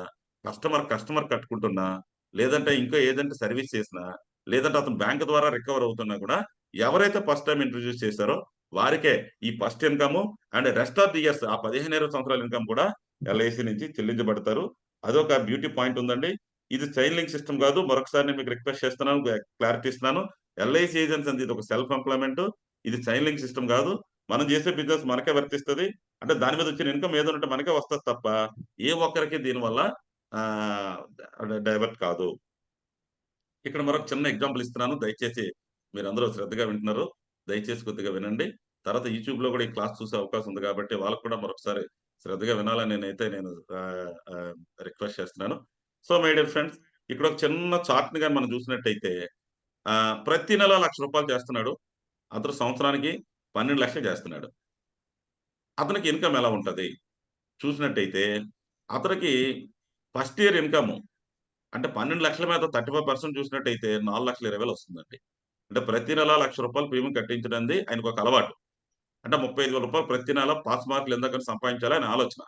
కస్టమర్ కట్టుకుంటున్నా, లేదంటే ఇంకో ఏజెంట్ సర్విస్ చేసినా, లేదంటే అతను బ్యాంక్ ద్వారా రికవర్ అవుతున్నా కూడా ఎవరైతే ఫస్ట్ టైమ్ ఇంట్రొడ్యూస్ చేశారో వారికే ఈ first income and rest of the years ఆ 15, 20 సంవత్సరాల ఇన్‌కమ్ కూడా ఎల్ఐసీ నుంచి చెల్లించబడతారు. అదొక బ్యూటీ పాయింట్ ఉందండి. ఇది చైన్ లింక్ సిస్టమ్ కాదు. మరొకసారి నేను మీకు రిక్వెస్ట్ చేస్తున్నాను. క్లారిటీ ఇస్తున్నాను. ఎల్ఐసీ ఏజెంట్స్ అనేది ఇది ఒక సెల్ఫ్ ఎంప్లాయ్‌మెంట్. ఇది చైన్ లింక్ సిస్టమ్ కాదు. మనం చేసే బిజినెస్ మనకే వర్తిస్తది. అంటే దాని మీద వచ్చిన ఇన్‌కమ్ ఏదైనా ఉంటే మనకే వస్తది తప్ప ఏ ఒక్కరికి దీనివల్ల ఆహ్, డైవర్ట్ కాదు. ఇక్కడ మరొక చిన్న ఎగ్జాంపుల్ ఇస్తున్నాను. దయచేసి మీరందరూ శ్రద్ధగా వింటున్నారు. దయచేసి కొద్దిగా వినండి. తర్వాత యూట్యూబ్‌లో కూడా ఈ క్లాస్ చూసే అవకాశం ఉంది కాబట్టి వాళ్ళకి కూడా మరొకసారి శ్రద్ధగా వినాలని నేను ఆహ్, ఆహ్, రిక్వెస్ట్ చేస్తున్నాను. సో, మై డియర్ ఫ్రెండ్స్ ఇక్కడ ఒక చిన్న చార్ట్‌ని గాని మనం చూసినట్టయితే ప్రతి నెల రూ. 1,00,000 చేస్తున్నాడు. అతను సంవత్సరానికి 12,00,000 చేస్తున్నాడు. అతనికి ఇన్‌కమ్ ఎలా ఉంటది? చూసినట్టయితే అతనికి ఫస్ట్ ఇయర్ ఇన్‌కమ్ అంటే 12,00,000 మీద 35% చూసినట్టయితే 4,20,000 వస్తుందండి. అంటే ప్రతి నెల రూ. 1,00,000 ప్రీమియం కట్టించడంది ఆయనకొక అలవాటు. అంటే రూ. 35,000 ప్రతి నెల పాస్ మార్కులు ఎందాకని సంపాదించాలి అని ఆలోచన.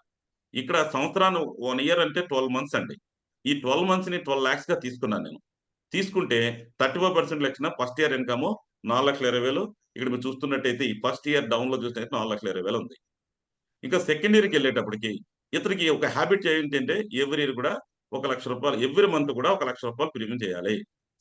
ఇక్కడ సంవత్సరాన్ని 1 ఇయర్ అంటే 12 మంత్స్ అండి. ఈ 12 మంత్స్‌ని 12,00,000గా తీసుకున్నాను నేను. తీసుకుంటే 35% లెక్కన ఫస్ట్ ఇయర్ ఇన్‌కమ్ 4,20,000 ఇక్కడ మీరు చూస్తున్నట్టయితే ఈ ఫస్ట్ ఇయర్ డౌన్‌లో చూసినట్టయితే 4,20,000 ఉంది. ఇంకా సెకండ్ ఇయర్‌కెళ్ళేటప్పటికి ఇతనికి ఒక హాబిట్ ఏంటంటే ఎవ్రీ ఇయర్ కూడా ఒక రూ. 1,00,000 ఎవ్రీ మంత్ కూడా ఒక రూ. 1,00,000 ప్రీమియం చేయాలి.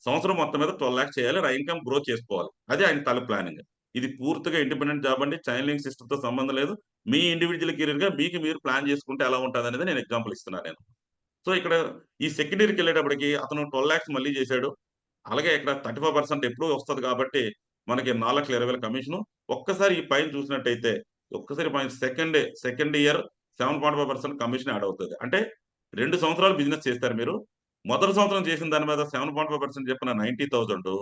సంవత్సరం మొత్తం మీద 12,00,000 చేయాలి. నా ఇన్‌కమ్ గ్రో చేసుకోవాలి. అదే ఆయన ప్లానింగ్. ఇది పూర్తిగా ఇండిపెండెంట్ జాబ్ అండి. చైన్ లింక్ సిస్టమ్‌తో సంబంధం లేదు. మీ ఇండివిడ్యువల్ కెరియర్‌గా మీకు మీరు ప్లాన్ చేసుకుంటే ఎలా ఉంటదనేది నేను ఎగ్జాంపుల్ ఇస్తున్నాను నేను. సో, ఇక్కడ ఈ సెకండ్ ఇయర్‌కెళ్ళేటప్పటికి అతను 12,00,000 మళ్ళీ చేశాడు. అలాగే ఇక్కడ 35% ఎప్పుడూ వస్తది కాబట్టి, మనకి 4,20,000 కమిషను. ఒక్కసారి ఈ పైన చూసినట్టయితే, ఒక్కసారి పైన సెకండ్ ఇయర్ 7.5% కమిషన్ యాడ్ అవుతది. అంటే 2 సంవత్సరాలు బిజినెస్ చేస్తారు మీరు. మొదటి సంవత్సరం చేసిన దాని మీద 7.5% చొప్పున 90,000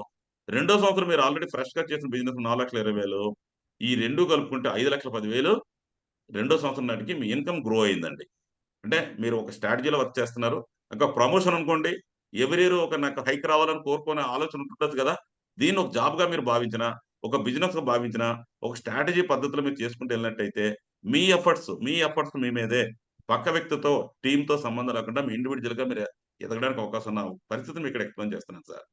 రెండో సంవత్సరం మీరు ఆల్రెడీ ఫ్రెష్‌గా చేసిన బిజినెస్ 4,20,000 ఈ 2 కలుపుకుంటే 5,10,000 రెండో సంవత్సరం నాటికి మీ ఇన్‌కమ్ గ్రో అయిందండి. అంటే మీరు ఒక స్ట్రాటజీలో వర్క్ చేస్తున్నారు. ఇంకా ప్రమోషన్ అనుకోండి. ఎవ్రి ఇయర్ ఒక నాకు హైక్ రావాలని కోరుకునే ఆలోచన ఉంటుంటది గదా! దీన్ని ఒక జాబ్‌గా మీరు భావించినా, ఒక బిజినెస్‌గా భావించినా, ఒక స్ట్రాటజీ పద్ధతిలో మీరు చేసుకుంటూ ఎళ్ళినట్టయితే, మీ ఎఫర్ట్స్ మీ మీదే. పక్క వ్యక్తితో, టీమ్‌తో సంబంధం లేకుండా మీ ఇండివిడ్యుయల్‌గా మీరు ఎదగడానికి అవకాశం ఉన్న పరిస్థితిని మీకిక్కడ ఎక్స్‌ప్లెయిన్ చేస్తున్నాను సార్.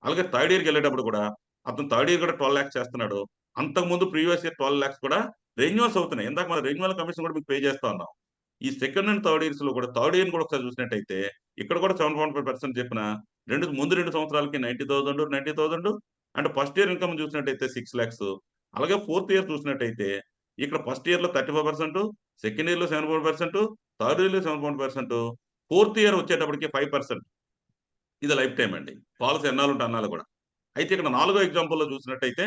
అలాగే థర్డ్ ఇయర్‌కెళ్ళేటప్పుడు కూడా, అతను థర్డ్ ఇయర్ కూడా 12,00,000 చేస్తున్నాడు. అంతకుముందు ప్రీవియస్ ఇయర్ 12,00,000 కూడా రెన్యువల్స్ అవుతున్నాయి. ఇందాక మనం రెన్యువల్ కమిషన్ కూడా మీకు పే చేస్తా ఉన్నాం. ఈ సెకండ్ అండ్ థర్డ్ ఇయర్స్‌లో కూడా థర్డ్ ఇయర్‌ని కూడా ఒకసారి చూసినట్టయితే, ఇక్కడ కూడా 7.5% చొప్పున ముందు 2 సంవత్సరాలకి 90,000, 90,000 అండ్ ఫస్ట్ ఇయర్ ఇన్‌కమ్ చూసినట్టయితే 6,00,000 అలాగే ఫోర్త్ ఇయర్ చూసినట్టయితే, ఇక్కడ ఫస్ట్ ఇయర్‌లో 35%, సెకండ్ ఇయర్‌లో 75%, థర్డ్ ఇయర్‌లో 75%, ఫోర్త్ ఇయర్ వచ్చేటప్పటికి 5% ఇది లైఫ్ టైమ్ అండి. పాలిసీ ఎన్నాళ్ళుంటే అన్నాళ్ళు గూడా. అయితే ఇక్కడ నాలుగో ఎగ్జాంపుల్‌లో చూసినట్టయితే,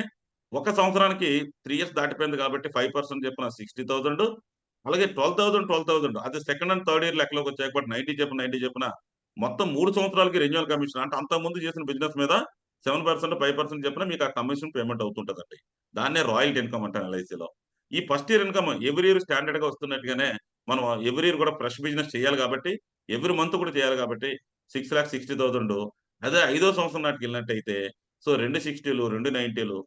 ఒక సంవత్సరానికి 3 ఇయర్స్ దాటిపోయింది కాబట్టి 5% చొప్పున 60,000 అలాగే 12,000, 12,000 అది సెకండ్ అండ్ థర్డ్ ఇయర్ లెక్కలోకొచ్చాక బట్ 90 చొప్పున మొత్తం 3 సంవత్సరాలకి రెన్యువల్ కమిషన్ అంటే అంతకుముందు చేసిన బిజినెస్ మీద 7%, 5% చొప్పున మీకు ఆ కమిషన్ పేమెంట్ అవుతుంటదండి. దాన్నే రాయల్టీ ఇన్‌కమ్ అంటాం ఎల్ఐసీలో. ఈ first year income every year స్టాండర్డ్‌గా వస్తున్నట్టుగానే మనం ఎవ్రి ఇయర్ కూడా ఫ్రెష్ బిజినెస్ చేయాలి గాబట్టి, ఎవ్రి మంత్ కూడా చేయాలి గాబట్టి 6,60,000 అదే ఐదో సంవత్సరం నాటికెళ్ళినట్టయితే సో 2 60లు, 2 90లు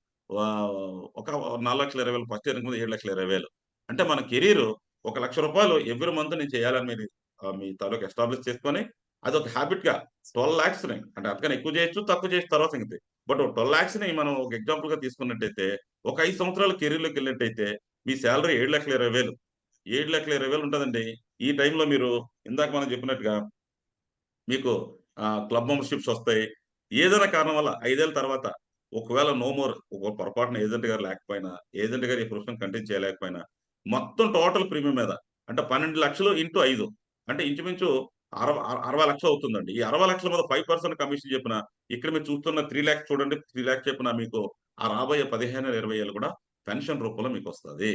ఒక 4,20,000 ఫస్ట్ ఇయర్ ఇన్‌కమ్ 7,20,000 అంటే మన కెరియర్ ఒక రూ. 1,00,000 ఎవ్రి మంత్ నేను చేయాలని మీరు మీ తాలూకా ఎస్టాబ్లిష్ చేసుకొని అదొక హాబిట్‌గా 12,00,000ని అంటే అంతకన్నా ఎక్కువ చేయొచ్చు, తక్కువ చేయొచ్చు తర్వాత సంగతి. బట్ 12,00,000ని మనం ఒక ఎగ్జాంపుల్‌గా తీసుకున్నట్టయితే, ఒక 5 సంవత్సరాల కెరియర్‌లోకెళ్ళినట్టయితే మీ సాలరీ 7,20,000 7,20,000 ఉంటదండి. ఈ టైంలో మీరు ఇందాక మనం చెప్పినట్టుగా మీకు క్లబ్ మెంబర్‌షిప్స్ ఒస్తాయి. ఏదైనా కారణం వల్ల 5 ఏళ్ల తర్వాత ఒకవేళ నో మోర్ పొరపాటున ఏజెంట్ గారు లేకపోయినా, ఏజెంట్ గారు ఈ ప్రొఫెషన్ కంటిన్యూ చేయలేకపోయినా, మొత్తం టోటల్ ప్రీమియం మీద అంటే 12,00,000 ఇంటూ 5 అంటే ఇంచుమించు 60,00,000 అవుతుందండి. ఈ 60,00,000 మీద 5% కమిషన్ చొప్పున ఇక్కడ మీరు చూస్తున్న 3,00,000 చూడండి. 3,00,000 చొప్పున మీకు ఆ రాబోయే 15, 20 ఏళ్ళు కూడా పెన్షన్ రూపంలో మీకొస్తది.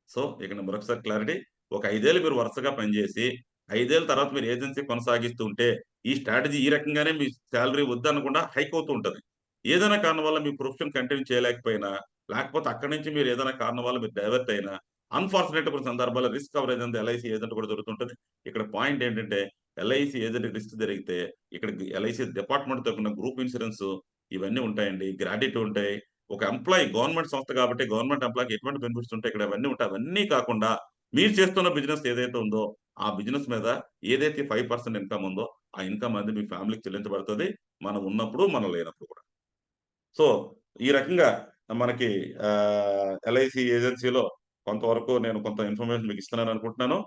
సో, ఇక మరొకసారి క్లారిటీ. ఒక 5 ఏళ్ళు మీరు వరుసగా పనిచేసి, 5 ఏళ్ల తర్వాత మీరు ఏజెన్సీ కొనసాగిస్తూ ఉంటే, ఈ స్ట్రాటజీ ఈ రకంగానే మీ సాలరీ వద్దనకుండా హైక్ అవుతూ ఉంటది. ఏదైనా కారణం వల్ల మీ ప్రొఫెషన్ కంటిన్యూ చేయలేకపోయినా, లేకపోతే అక్కడి నుంచి మీరు ఏదైనా కారణం వల్ల మీరు డైవర్ట్ అయినా, అన్‌ఫార్చునేట్ కొన్ని సందర్భాల్లో రిస్క్ కవరేజ్ అనేది ఎల్ఐసీ ఏజెంట్ కూడా దొరుకుతుంటది. ఇక్కడ పాయింట్ ఏంటంటే, ఎల్ఐసీ ఏజెంట్‌కి రిస్క్ జరిగితే, ఇక్కడ ఎల్ఐసీ డిపార్ట్‌మెంట్ తరపున గ్రూప్ ఇన్స్యూరెన్స్ ఇవన్నీ ఉంటాయండి. గ్రాట్యుటీ ఉంటాయి. ఒక ఎంప్లాయీ గవర్నమెంట్ సంస్థ కాబట్టి గవర్నమెంట్ ఎంప్లాయికి ఎటువంటి బెనిఫిట్స్ ఉంటాయి ఇక్కడ అవన్నీ ఉంటాయి. అవన్నీ కాకుండా మీరు చేస్తున్న బిజినెస్ ఏదైతే ఉందో, ఆ బిజినెస్ మీద ఏదైతే 5% ఇన్‌కమ్ ఉందో, ఆ ఇన్‌కమ్ అనేది మీ ఫ్యామిలీకి చెల్లించబడుతది. మనం ఉన్నప్పుడు, మనం లేనప్పుడు కూడా. సో, ఈ రకంగా మనకి ఎల్ఐసి ఏజెన్సీలో కొంతవరకు నేను కొంత ఇన్ఫర్మేషన్ మీకు ఇస్తున్నాను అనుకుంటున్నాను.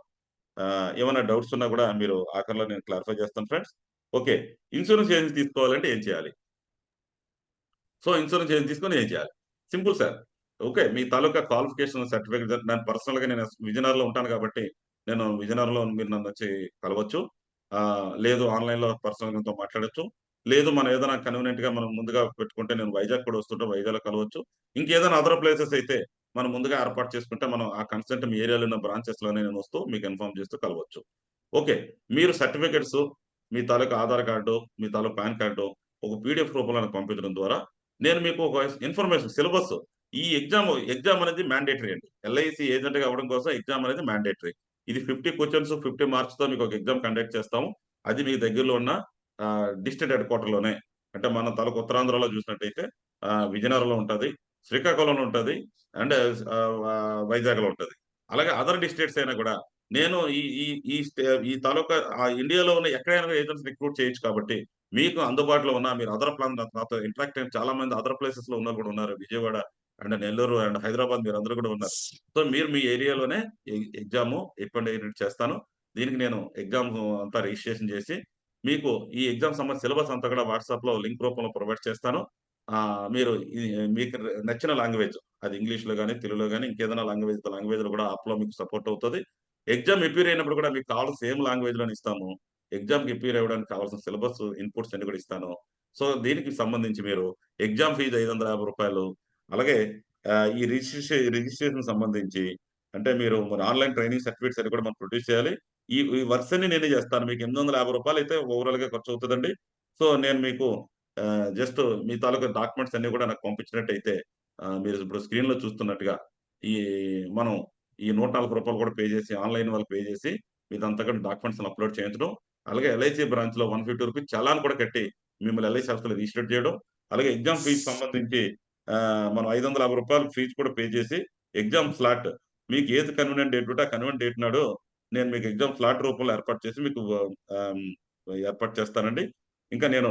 ఏమైనా డౌట్స్ ఉన్నా కూడా మీరు ఆఖరిలో నేను క్లారిఫై చేస్తాను ఫ్రెండ్స్. ఓకే. ఇన్స్యూరెన్స్ ఏజెన్సీ తీసుకోవాలంటే ఏం చేయాలి? సో, ఇన్స్యూరెన్స్ ఏం తీసుకొని ఏం చేయాలి? Simple sir. ఓకే. మీ తాలూకా క్వాలిఫికేషన్ సర్టిఫికేట్ నేను పర్సనల్‌గా నేను విజయనగరంలో ఉంటాను కాబట్టి, నేను విజయనగరంలో మీరు నన్నొచ్చి కలవచ్చు. లేదు ఆన్‌లైన్‌లో పర్సనల్‌గా నాతో మాట్లాడొచ్చు. లేదు మనం ఏదైనా కన్వీనియంట్‌గా మనం ముందుగా పెట్టుకుంటే నేను వైజాగ్ కూడా వస్తుంటే వైజాగ్‌లో కలవచ్చు. ఇంకేదైనా అదర్ ప్లేసెస్ అయితే మనం ముందుగా ఏర్పాటు చేసుకుంటే మనం ఆ కన్సర్ట్ మీ ఏరియాలో ఉన్న బ్రాంచెస్‌లోనే నేను వస్తూ మీకు ఇన్ఫార్మ్ చేస్తూ కలవచ్చు. ఓకే. మీరు సర్టిఫికేట్స్, మీ తాలూకా ఆధార్ కార్డు, మీ తాలూకా పాన్ కార్డు ఒక పీడీఎఫ్ రూపంలో నాకు పంపించడం ద్వారా నేను మీకు ఒక ఇన్ఫర్మేషన్ సిలబస్ ఎగ్జామ్ అనేది మ్యాండేటరీ అండి. ఎల్ఐసి ఏజెంట్‌గా అవ్వడం కోసం ఎగ్జామ్ అనేది మ్యాండేటరీ. ఇది 50 క్వెషన్స్ 50 మార్క్స్‌తో మీకు ఒక ఎగ్జామ్ కండక్ట్ చేస్తాము. అది మీకు దగ్గరలో ఉన్న డిస్ట్రిక్ట్ హెడ్ క్వార్టర్‌లోనే అంటే మన తాలూకా ఉత్తరాంధ్రలో చూసినట్టయితే విజయనగరంలో ఉంటది. శ్రీకాకుళంలో ఉంటది. అండ్ వైజాగ్‌లో ఉంటది. అలాగే అదర్ డిస్ట్రిక్ట్స్ అయినా కూడా నేను ఈ ఈ ఈ స్టే ఈ తాలూకా ఇండియాలో ఉన్న ఎక్కడైనా ఏజెంట్స్ రిక్రూట్ చేయొచ్చు కాబట్టి మీకు అందుబాటులో ఉన్న మీరు అదర్ ప్లాన్ నాతో ఇంటరాక్ట్ అయిన చాలా మంది అదర్ ప్లేసెస్‌లో ఉన్నోళ్ళు కూడా ఉన్నారు. విజయవాడ అండ్ నెల్లూరు అండ్ హైదరాబాద్ మీరందరూ కూడా ఉన్నారు. సో, మీరు మీ ఏరియాలోనే ఎగ్జాము ఎప్పుడు చేస్తాను. దీనికి నేను ఎగ్జామ్ అంతా రిజిస్ట్రేషన్ చేసి, మీకు ఈ ఎగ్జామ్ సంబంధించిన సిలబస్ అంతా కూడా వాట్సాప్‌లో లింక్ రూపంలో ప్రొవైడ్ చేస్తాను. మీరు మీకు నచ్చిన లాంగ్వేజ్ అది ఇంగ్లీష్‌లో గాని, తెలుగులో గాని ఇంకేదైనా లాంగ్వేజ్‌లో కూడా యాప్‌లో మీకు సపోర్ట్ అవుతది. ఎగ్జామ్ అపియర్ అయినప్పుడు కూడా మీకు కావాల్సిన సేమ్ లాంగ్వేజ్‌లోనే ఇస్తాము. ఎగ్జామ్‌కి అపియర్ అవ్వడానికి కావాల్సిన సిలబస్, ఇన్‌పుట్స్ అన్ని కూడా ఇస్తాను. సో, దీనికి సంబంధించి మీరు ఎగ్జామ్ ఫీజ్ రూ. 550 అలాగే ఈ రిజిస్ట్రేషన్‌కి సంబంధించి అంటే మీరు మరి ఆన్‌లైన్ ట్రైనింగ్ సర్టిఫికేట్స్ అన్ని కూడా మనం ప్రొడ్యూస్ చేయాలి. ఈ వర్క్స్ అన్ని నేనే చేస్తాను. మీకు రూ. 850 అయితే ఓవరాల్‌గా ఖర్చవుతదండి. సో, నేను మీకు జస్ట్ మీ తాలూకా డాక్యుమెంట్స్ అన్ని కూడా నాకు పంపించినట్టయితే మీరు ఇప్పుడు స్క్రీన్‌లో చూస్తున్నట్టుగా ఈ మనం ఈ రూ. 140 కూడా పే చేసి ఆన్‌లైన్ వాళ్ళు పే చేసి ఇదంతా కూడా డాక్యుమెంట్స్‌ని అప్‌లోడ్ చేయించడం. అలాగే ఎల్ఐసీ బ్రాంచ్‌లో రూ. 150 చలాన్ కూడా కట్టి మిమ్మల్ని ఎల్ఐసీ ఆఫీస్‌లో రిజిస్టర్ చేయడం. అలాగే ఎగ్జామ్ ఫీజ్ సంబంధించి మనం రూ. 550 ఫీజ్ కూడా పే చేసి ఎగ్జామ్ స్లాట్ మీకు ఏది కన్వీనియంట్ డేట్ ఉంటే ఆ కన్వీనియంట్ డేట్ నాడు నేను మీకు ఎగ్జామ్ స్లాట్ రూపంలో ఏర్పాటు చేసి మీకు ఆహ్, ఏర్పాటు చేస్తానండి. ఇంకా నేను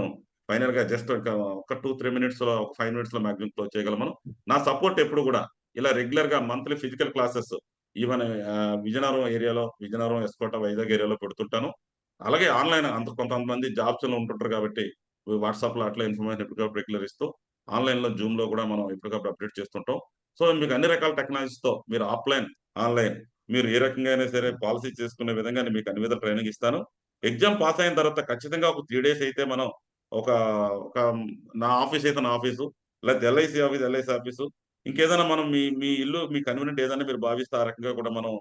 ఫైనల్‌గా జస్ట్ ఒక 2, 3 మినిట్స్‌లో ఒక 5 మినిట్స్‌లో మాక్సిమం క్లోజ్ చేయగలం మనం. నా సపోర్ట్ ఎప్పుడు కూడా ఇలా రెగ్యులర్‌గా monthly physical classes even Vizianagaram, S. Kota, Vizag ఏరియాలో పెడుతుంటాను. అలాగే ఆన్‌లైన్ కొంతమంది జాబ్స్‌లో ఉంటుంటారు కాబట్టి వాట్సాప్‌లో అట్లా ఇన్ఫర్మేషన్ ఎప్పటికప్పుడు రెగ్యులర్ ఇస్తూ ఆన్‌లైన్‌లో జూమ్‌లో కూడా మనం ఎప్పటికప్పుడు అప్డేట్ చేస్తుంటాం. సో, మీకు అన్ని రకాల టెక్నాలజీస్‌తో మీరు ఆఫ్‌లైన్, ఆన్‌లైన్ మీరు ఏ రకంగా అయినా సరే పాలిసీ చేసుకునే విధంగా నేను మీకు అన్ని విధాల ట్రైనింగ్ ఇస్తాను. ఎగ్జామ్ పాస్ అయిన తర్వాత ఖచ్చితంగా ఒక 3 డేస్ అయితే మనం ఒక ఒక నా ఆఫీస్ అయితే నా ఆఫీసు, లేకపోతే ఎల్ఐసి ఆఫీసు, ఇంకేదైనా మనం మీ మీ ఇల్లు మీ కన్వీనియంట్ ఏదైనా మీరు భావిస్తే ఆ రకంగా కూడా మనం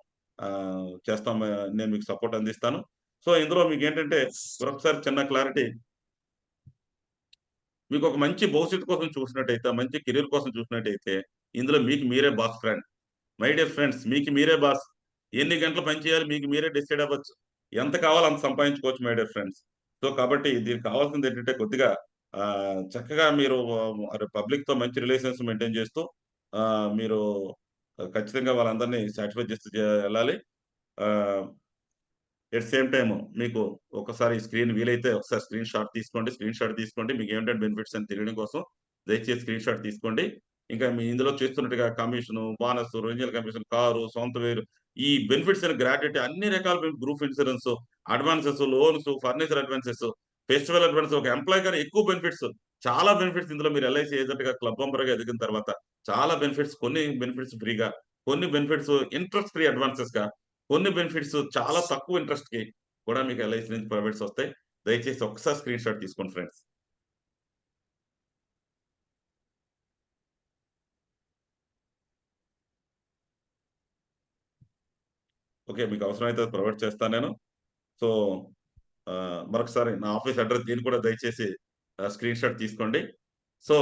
చేస్తాం. నేను మీకు సపోర్ట్ అందిస్తాను. సో, ఇందులో మీకేంటంటే మరొకసారి చిన్న క్లారిటీ మీకొక మంచి భవిష్యత్తు కోసం చూసినట్టయితే, మంచి కెరియర్ కోసం చూసినట్టయితే, ఇందులో మీకు మీరే boss friend. My dear friends మీకు మీరే బాస్. ఎన్ని గంటలు పని చేయాలి మీకు మీరే డిసైడ్ అవ్వచ్చు. ఎంత కావాలో అంత సంపాదించుకోవచ్చు మై డియర్ ఫ్రెండ్స్. సో, కాబట్టి దీనికి కావాల్సిందేంటంటే కొద్దిగా చక్కగా మీరు పబ్లిక్‌తో మంచి రిలేషన్స్ మెయింటైన్ చేస్తూ మీరు ఖచ్చితంగా వాళ్ళందరిని సాటిస్ఫై చేస్తూ ఎళ్ళాలి. ఆహ్ ఎట్ సేమ్ టైమ్ మీకు ఒకసారి స్క్రీన్ వీలైతే ఒకసారి స్క్రీన్ షాట్ తీసుకోండి. స్క్రీన్ షాట్ తీసుకోండి. మీకేంటంటే బెనిఫిట్స్ అని తెలియడం కోసం దయచేసి స్క్రీన్ షాట్ తీసుకోండి. ఇంకా మీ ఇందులో చేస్తున్నట్టుగా commission, bonus, original commission, car, software ఈ బెనిఫిట్స్ అండ్ గ్రాట్యుటీ అన్ని రకాల group insurance, advances, loans, furniture advances, festival advance ఒక ఎంప్లాయీ గాని ఎక్కువ బెనిఫిట్స్, చాలా బెనిఫిట్స్ ఇందులో మీరు ఎల్ఐసి ఏజెంట్‌గా క్లబ్ మెంబర్‌గా ఎదిగిన తర్వాత చాలా బెనిఫిట్స్, కొన్ని బెనిఫిట్స్ ఫ్రీగా, కొన్ని బెనిఫిట్స్ ఇంట్రెస్ట్ ఫ్రీ అడ్వాన్సెస్‌గా, కొన్ని బెనిఫిట్స్ చాలా తక్కువ ఇంట్రెస్ట్‌కి కూడా మీకు ఎల్ఐసి నుంచి ప్రొవైడ్స్ వస్తాయి. దయచేసి ఒక్కసారి స్క్రీన్ షాట్ తీసుకోండి ఫ్రెండ్స్. ఓకే. మీకు అవసరమైతే ప్రొవైడ్ చేస్తాను నేను. సో, మరొకసారి నా ఆఫీస్ అడ్రెస్ దీన్ని కూడా దయచేసి స్క్రీన్ షాట్ తీసుకోండి. సో,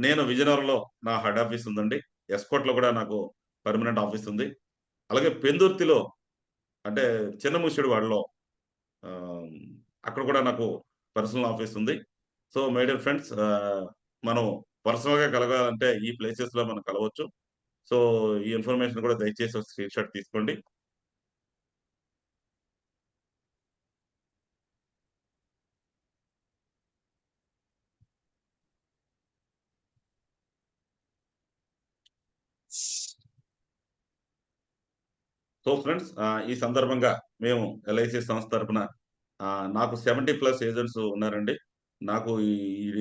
నేను విజయనగరంలో నా హెడ్ ఆఫీస్ ఉందండి. ఎస్కోట్‌లో కూడా నాకు పర్మనెంట్ ఆఫీస్ ఉంది. అలాగే పెందుర్తిలో అంటే చిన్న ముసిడివాడలో ఆహ్, అక్కడ కూడా నాకు పర్సనల్ ఆఫీస్ ఉంది. సో, మై డియర్ ఫ్రెండ్స్, మనం పర్సనల్‌గా కలవాలంటే ఈ ప్లేసెస్‌లో మనం కలవచ్చు. సో, ఈ ఇన్ఫర్మేషన్ కూడా దయచేసి ఒక స్క్రీన్ షాట్ తీసుకోండి. సో ఫ్రెండ్స్, ఈ సందర్భంగా మేము ఎల్ఐసి సంస్థ తరపున నాకు 70 ప్లస్ ఏజెంట్స్ ఉన్నారండి. నాకు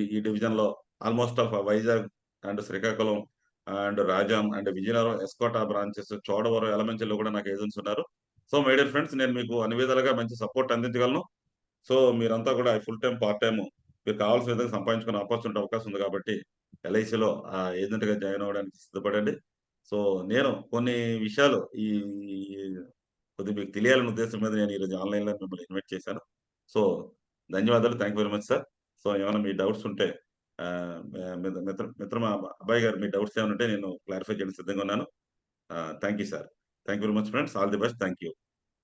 ఈ డివిజన్‌లో almost of Vizag and Srikakulam and Rajam and Vizianagaram S Kota branches, Chodavaram, యలమంచిలో కూడా నాకు ఏజెంట్స్ ఉన్నారు. సో మై డియర్ ఫ్రెండ్స్, నేను మీకు అన్ని విధాలుగా మంచి సపోర్ట్ అందించగలను. సో మీరంతా కూడా ఫుల్ టైమ్, పార్ట్ టైమ్ మీకు కావాల్సిన విధంగా సంపాదించుకునే ఆపర్చునిటీ అవకాశం ఉంది కాబట్టి ఎల్ఐసిలో ఏజెంట్‌గా జాయిన్ అవ్వడానికి సిద్ధపడండి. సో నేను కొన్ని విషయాలు కొద్దిగా మీకు తెలియాలనే ఉద్దేశం మీద నేను ఈరోజు ఆన్‌లైన్‌లో మిమ్మల్ని ఇన్వైట్ చేశాను. సో ధన్యవాదాలు. Thank you very much sir. So ఏమైనా మీ డౌట్స్ ఉంటే ఆహ్, మిత్రమా అబ్బాయి గారు, మీ డౌట్స్ ఏమైనా ఉంటే నేను క్లారిఫై చేయడానికి సిద్ధంగా ఉన్నాను. Thank you sir. Thank you very much friends. All the best. Thank you.